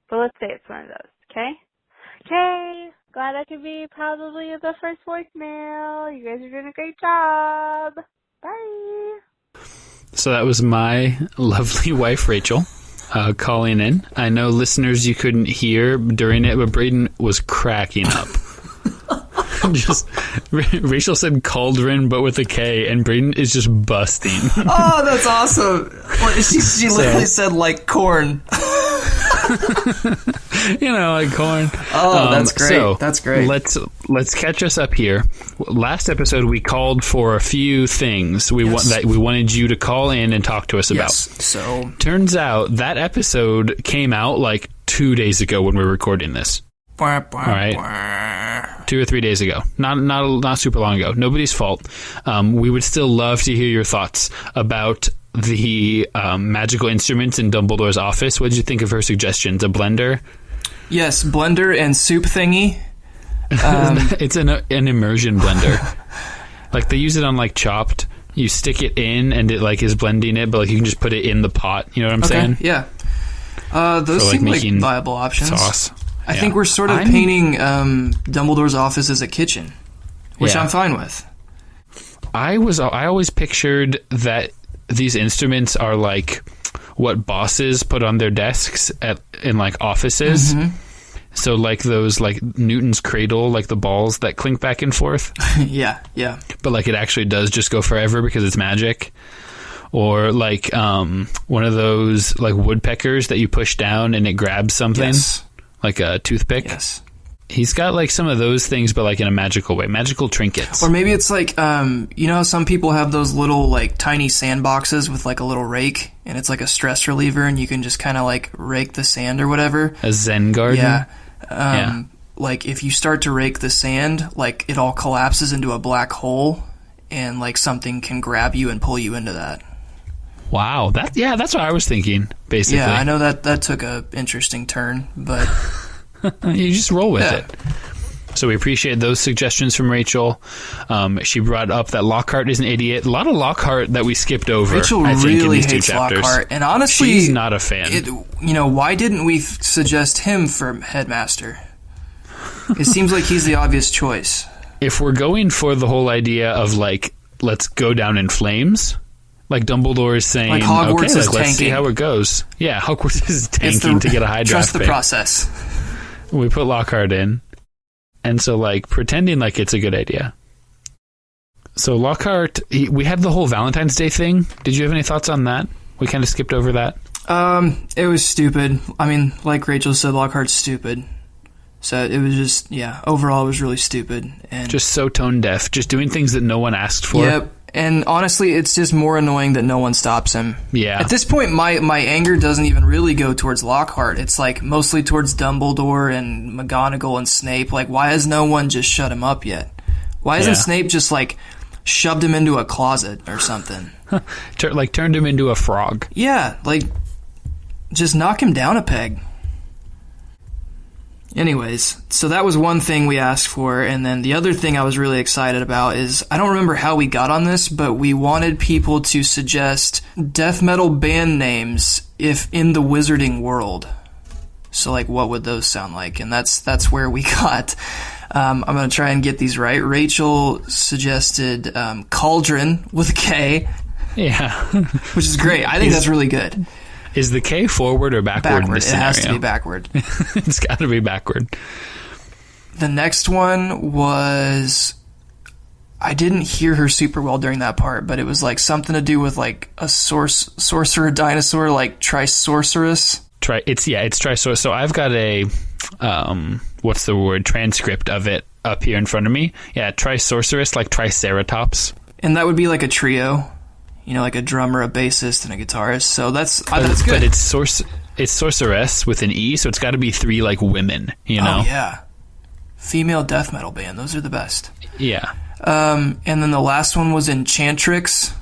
[SPEAKER 3] but let's say it's one of those. Okay. Okay. Glad I could be probably the first voicemail. You guys are doing a great job. Bye.
[SPEAKER 2] So that was my lovely wife, Rachel, calling in. I know listeners you couldn't hear during it, but Braden was cracking up. Just Rachel said cauldron, but with a K, and Braden is just busting.
[SPEAKER 1] Oh, that's awesome. Well, she literally said like corn.
[SPEAKER 2] Like corn.
[SPEAKER 1] Oh, that's great.
[SPEAKER 2] So
[SPEAKER 1] that's great.
[SPEAKER 2] Let's catch us up here. Last episode we called for a few things we wanted you to call in and talk to us about.
[SPEAKER 1] So
[SPEAKER 2] turns out that episode came out like 2 days ago when we were recording this. All right, 2 or 3 days ago, not super long ago. Nobody's fault. We would still love to hear your thoughts about the magical instruments in Dumbledore's office. What did you think of her suggestions? A blender?
[SPEAKER 1] Yes, blender and soup thingy.
[SPEAKER 2] It's an immersion blender. Like they use it on like Chopped. You stick it in and it like is blending it, but like you can just put it in the pot. You know what I'm saying?
[SPEAKER 1] Yeah. Those seem like viable options.
[SPEAKER 2] Sauce.
[SPEAKER 1] I think we're sort of painting Dumbledore's office as a kitchen, which I'm fine with.
[SPEAKER 2] I always pictured that these instruments are like what bosses put on their desks in like offices. Mm-hmm. So like those like Newton's cradle, like the balls that clink back and forth.
[SPEAKER 1] Yeah.
[SPEAKER 2] But like it actually does just go forever because it's magic. Or like one of those like woodpeckers that you push down and it grabs something.
[SPEAKER 1] Yes.
[SPEAKER 2] Like a toothpick.
[SPEAKER 1] Yes.
[SPEAKER 2] He's got like some of those things, but like in a magical way. Magical trinkets.
[SPEAKER 1] Or maybe it's like, some people have those little like tiny sandboxes with like a little rake, and it's like a stress reliever, and you can just kind of like rake the sand or whatever.
[SPEAKER 2] A Zen garden?
[SPEAKER 1] Yeah. Like if you start to rake the sand, like it all collapses into a black hole, and like something can grab you and pull you into that.
[SPEAKER 2] Wow. That's what I was thinking, basically.
[SPEAKER 1] Yeah, I know that took a interesting turn, but
[SPEAKER 2] you just roll with it. So we appreciate those suggestions from Rachel. She brought up that Lockhart is an idiot. A lot of Lockhart that we skipped over.
[SPEAKER 1] Rachel really hates Lockhart, and honestly,
[SPEAKER 2] she's not a fan.
[SPEAKER 1] Why didn't we suggest him for headmaster? It seems like he's the obvious choice.
[SPEAKER 2] If we're going for the whole idea of like, let's go down in flames. Like Dumbledore is saying,
[SPEAKER 1] like Hogwarts is
[SPEAKER 2] let's see how it goes. Yeah, Hogwarts is tanking to get a high draft
[SPEAKER 1] Trust the
[SPEAKER 2] pick.
[SPEAKER 1] process.
[SPEAKER 2] We put Lockhart in. And so, like, pretending like it's a good idea. So Lockhart, we had the whole Valentine's Day thing. Did you have any thoughts on that? We kind of skipped over that.
[SPEAKER 1] It was stupid. I mean, like Rachel said, Lockhart's stupid. So it was just, overall it was really stupid. And
[SPEAKER 2] just so tone deaf. Just doing things that no one asked for.
[SPEAKER 1] Yep. And honestly, it's just more annoying that no one stops him.
[SPEAKER 2] Yeah.
[SPEAKER 1] At this point, my anger doesn't even really go towards Lockhart. It's like mostly towards Dumbledore and McGonagall and Snape. Like, why has no one just shut him up yet? Why hasn't Snape just like shoved him into a closet or something?
[SPEAKER 2] Turned him into a frog.
[SPEAKER 1] Yeah, like just knock him down a peg. Anyways, so that was one thing we asked for, and then the other thing I was really excited about is, I don't remember how we got on this, but we wanted people to suggest death metal band names if in the wizarding world. So, like, what would those sound like? And that's where we got. I'm going to try and get these right. Rachel suggested Cauldron with a K.
[SPEAKER 2] Yeah.
[SPEAKER 1] Which is great. I think that's really good.
[SPEAKER 2] Is the K forward or backward in this scenario?
[SPEAKER 1] It has to be backward.
[SPEAKER 2] It's got to be backward.
[SPEAKER 1] The next one was... I didn't hear her super well during that part, but it was like something to do with like a sorcerer dinosaur, like Trisorcerus.
[SPEAKER 2] It's Trisorcerus. So I've got a... what's the word? Transcript of it up here in front of me. Yeah, Trisorcerus, like Triceratops.
[SPEAKER 1] And that would be like a trio. Like a drummer, a bassist, and a guitarist. So that's good.
[SPEAKER 2] But it's sorceress with an E, so it's got to be 3 like women.
[SPEAKER 1] Oh yeah, female death metal band. Those are the best.
[SPEAKER 2] Yeah.
[SPEAKER 1] And then the last one was Enchantrix.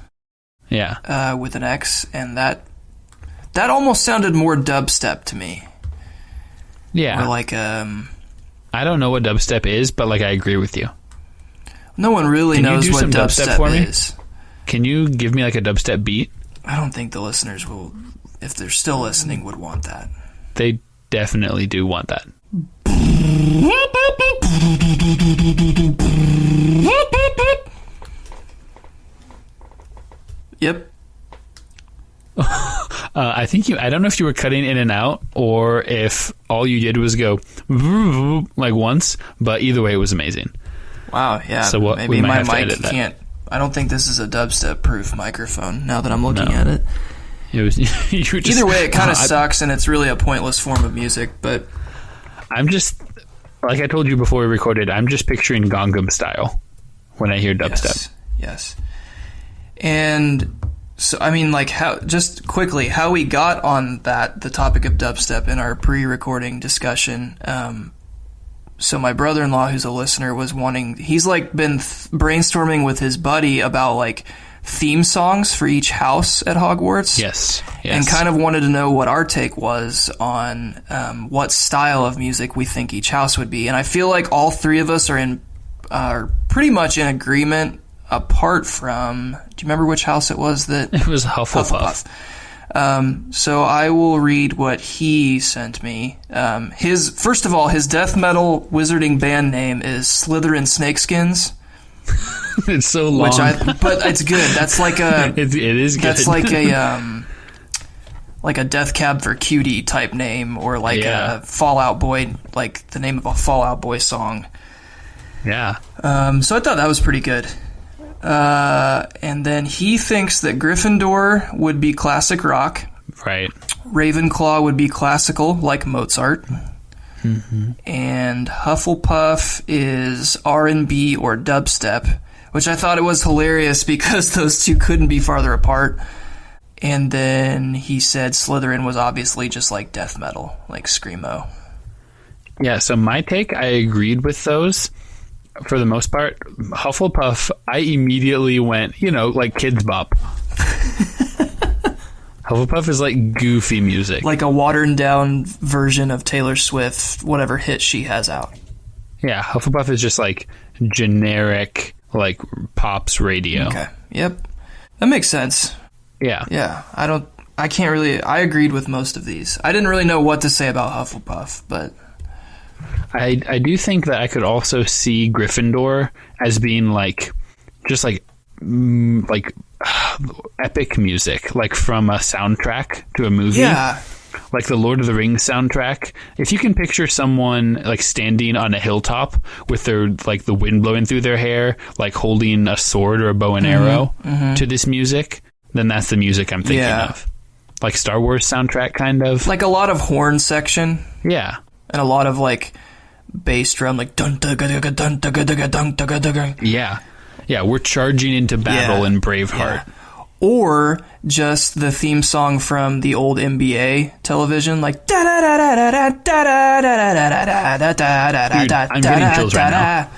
[SPEAKER 2] Yeah.
[SPEAKER 1] With an X, and that That almost sounded more dubstep to me.
[SPEAKER 2] Yeah.
[SPEAKER 1] Or like,
[SPEAKER 2] I don't know what dubstep is, but like I agree with you.
[SPEAKER 1] No one really knows what dubstep
[SPEAKER 2] for me?
[SPEAKER 1] is.
[SPEAKER 2] Can you give me like a dubstep beat?
[SPEAKER 1] I don't think the listeners will, if they're still listening, would want that.
[SPEAKER 2] They definitely do want that.
[SPEAKER 1] Yep.
[SPEAKER 2] I think I don't know if you were cutting in and out or if all you did was go like once, but either way, it was amazing.
[SPEAKER 1] Wow, yeah.
[SPEAKER 2] So
[SPEAKER 1] maybe my mic can't. I don't think this is a dubstep-proof microphone. Now that I'm looking at it,
[SPEAKER 2] it was. You were just,
[SPEAKER 1] either way, it kind of sucks, and it's really a pointless form of music. But
[SPEAKER 2] I'm just, like I told you before we recorded, I'm just picturing Gangnam Style when I hear dubstep.
[SPEAKER 1] Yes. And so, I mean, like, just quickly, how we got on the topic of dubstep in our pre-recording discussion. So my brother-in-law, who's a listener, was wanting, he's like been brainstorming with his buddy about like theme songs for each house at Hogwarts.
[SPEAKER 2] Yes.
[SPEAKER 1] And kind of wanted to know what our take was on what style of music we think each house would be. And I feel like all three of us are pretty much in agreement, apart from, do you remember which house it was that?
[SPEAKER 2] It was Hufflepuff.
[SPEAKER 1] So I will read what he sent me. First of all, his death metal wizarding band name is Slytherin Snakeskins.
[SPEAKER 2] It's so long.
[SPEAKER 1] But it's good. That's like a.
[SPEAKER 2] It is good.
[SPEAKER 1] That's like a Death Cab for Cutie type name, or like a Fallout Boy, like the name of a Fallout Boy song.
[SPEAKER 2] Yeah.
[SPEAKER 1] So I thought that was pretty good. And then he thinks that Gryffindor would be classic rock.
[SPEAKER 2] Right.
[SPEAKER 1] Ravenclaw would be classical, like Mozart.
[SPEAKER 2] Mm-hmm.
[SPEAKER 1] And Hufflepuff is R&B or dubstep, which I thought it was hilarious because those two couldn't be farther apart. And then he said Slytherin was obviously just like death metal, like screamo.
[SPEAKER 2] Yeah, so my take, I agreed with those. For the most part, Hufflepuff, I immediately went, like Kids Bop. Hufflepuff is like goofy music.
[SPEAKER 1] Like a watered down version of Taylor Swift, whatever hit she has out.
[SPEAKER 2] Yeah, Hufflepuff is just like generic, like pops radio.
[SPEAKER 1] Okay. Yep. That makes sense.
[SPEAKER 2] Yeah.
[SPEAKER 1] Yeah. I agreed with most of these. I didn't really know what to say about Hufflepuff, but
[SPEAKER 2] I do think that I could also see Gryffindor as being like just like epic music, like from a soundtrack to a movie.
[SPEAKER 1] Yeah.
[SPEAKER 2] Like the Lord of the Rings soundtrack. If you can picture someone like standing on a hilltop with their like the wind blowing through their hair, like holding a sword or a bow and arrow to this music, then that's the music I'm thinking of. Like Star Wars soundtrack kind of.
[SPEAKER 1] Like a lot of horn section.
[SPEAKER 2] Yeah.
[SPEAKER 1] And a lot of like bass drum, like dun dun dun dun dun dun dun dun dun.
[SPEAKER 2] Yeah. Yeah, we're charging into battle in Braveheart.
[SPEAKER 1] Yeah. Or just the theme song from the old NBA television, like da da da da da da da da da da da.
[SPEAKER 2] I'm getting chills right now.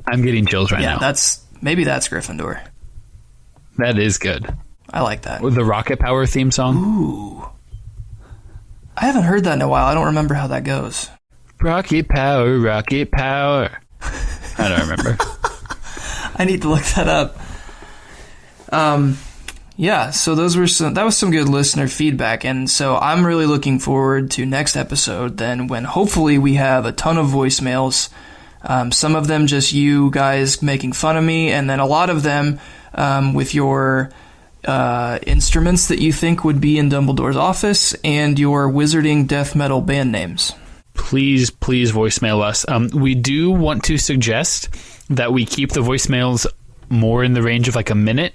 [SPEAKER 2] I'm getting chills right now.
[SPEAKER 1] Yeah, maybe that's Gryffindor.
[SPEAKER 2] That is good.
[SPEAKER 1] I like that.
[SPEAKER 2] With the Rocket Power theme song.
[SPEAKER 1] Ooh. I haven't heard that in a while. I don't remember how that goes.
[SPEAKER 2] Rocket Power, Rocket Power. I don't remember.
[SPEAKER 1] I need to look that up. Yeah, so that was some good listener feedback, and so I'm really looking forward to next episode then, when hopefully we have a ton of voicemails, some of them just you guys making fun of me, and then a lot of them with your instruments that you think would be in Dumbledore's office and your wizarding death metal band names.
[SPEAKER 2] Please voicemail us. We do want to suggest that we keep the voicemails more in the range of like a minute.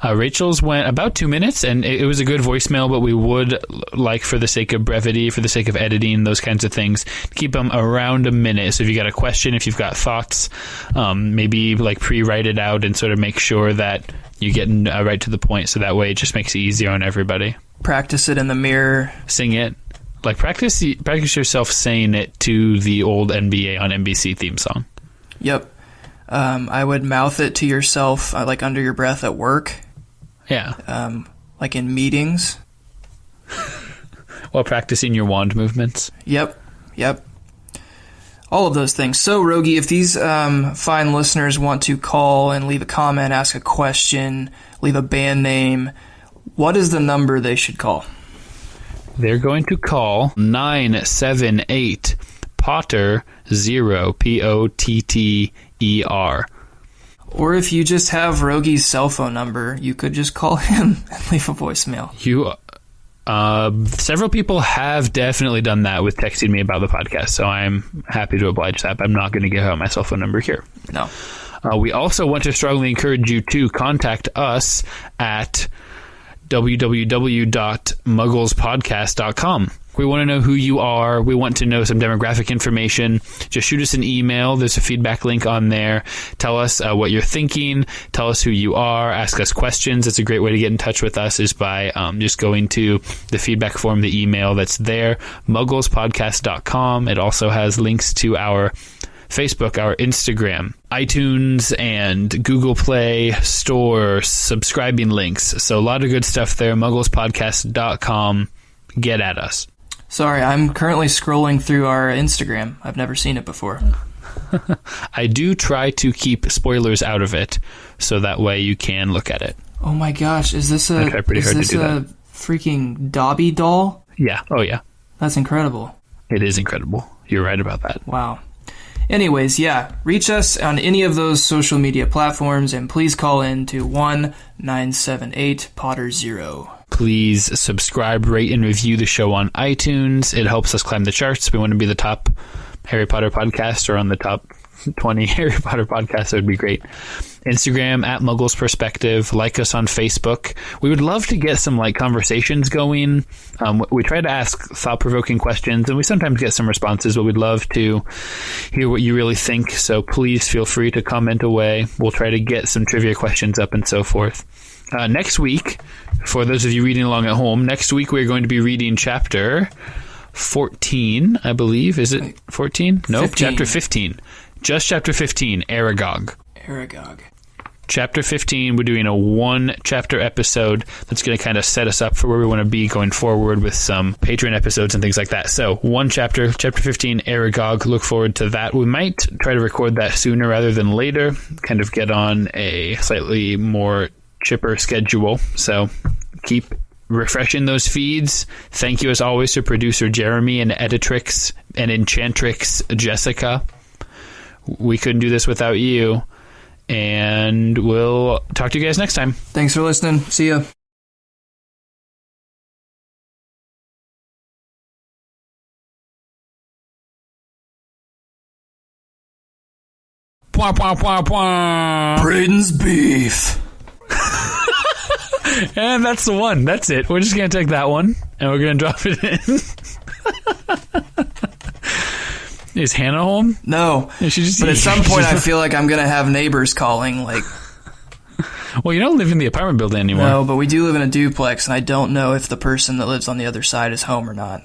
[SPEAKER 2] Rachel's went about 2 minutes, and it was a good voicemail, but we would like, for the sake of brevity, for the sake of editing, those kinds of things, keep them around a minute. So if you got a question, if you've got thoughts, maybe like pre-write it out and sort of make sure that you get right to the point, so that way it just makes it easier on everybody.
[SPEAKER 1] Practice it in the mirror.
[SPEAKER 2] Sing it. Like practice yourself saying it to the old NBA on NBC theme song.
[SPEAKER 1] Yep. I would mouth it to yourself, like under your breath at work.
[SPEAKER 2] Yeah.
[SPEAKER 1] Like in meetings.
[SPEAKER 2] While practicing your wand movements.
[SPEAKER 1] Yep. All of those things. So, Rogge, if these fine listeners want to call and leave a comment, ask a question, leave a band name, what is the number they should call?
[SPEAKER 2] They're going to call 978 Potter 0 Potter.
[SPEAKER 1] Or if you just have Rogge's cell phone number, you could just call him and leave a voicemail.
[SPEAKER 2] Several people have definitely done that with texting me about the podcast, so I'm happy to oblige that. But I'm not going to give out my cell phone number here.
[SPEAKER 1] No.
[SPEAKER 2] We also want to strongly encourage you to contact us at www.mugglespodcast.com. We want to know who you are. We want to know some demographic information. Just shoot us an email. There's a feedback link on there. Tell us what you're thinking. Tell us who you are. Ask us questions. It's a great way to get in touch with us is by just going to the feedback form, the email that's there, mugglespodcast.com. It also has links to our Facebook, our Instagram, iTunes, and Google Play store subscribing links. So a lot of good stuff there. mugglespodcast.com. Get at us.
[SPEAKER 1] Sorry, I'm currently scrolling through our Instagram. I've never seen it before.
[SPEAKER 2] I do try to keep spoilers out of it, so that way you can look at it.
[SPEAKER 1] Oh my gosh, is this a freaking Dumbee doll?
[SPEAKER 2] Yeah. Oh yeah.
[SPEAKER 1] That's incredible.
[SPEAKER 2] It is incredible. You're right about that.
[SPEAKER 1] Wow. Anyways, yeah, reach us on any of those social media platforms, and please call in to 1-978-POTTER-0.
[SPEAKER 2] Please subscribe, rate, and review the show on iTunes. It helps us climb the charts. We want to be the top Harry Potter podcast or on the top 20 Harry Potter podcasts. That would be great. Instagram at Muggles Perspective. Like us on Facebook. We would love to get some conversations going. We try to ask thought-provoking questions, and we sometimes get some responses, but we'd love to hear what you really think. So please feel free to comment away. We'll try to get some trivia questions up and so forth. Next week, for those of you reading along at home, next week we're going to be reading chapter 14, I believe. Is it 14? Nope,
[SPEAKER 1] 15.
[SPEAKER 2] Chapter 15. Just chapter 15, Aragog. Chapter 15, we're doing a one-chapter episode that's going to kind of set us up for where we want to be going forward with some Patreon episodes and things like that. So, one chapter, chapter 15, Aragog. Look forward to that. We might try to record that sooner rather than later, kind of get on a slightly more chipper schedule. So, keep refreshing those feeds. Thank you, as always, to producer Jeremy and editrix and enchantrix Jessica. We couldn't do this without you. And we'll talk to you guys next time.
[SPEAKER 1] Thanks for listening. See ya. Braden's beef.
[SPEAKER 2] And that's the one. That's it. We're just going to take that one and we're going to drop it in. Is Hannah home?
[SPEAKER 1] No. But at some point I feel like I'm going to have neighbors calling.
[SPEAKER 2] Well, you don't live in the apartment building anymore.
[SPEAKER 1] No, but we do live in a duplex, and I don't know if the person that lives on the other side is home or not.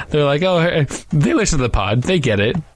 [SPEAKER 2] They're like, oh, they listen to the pod. They get it.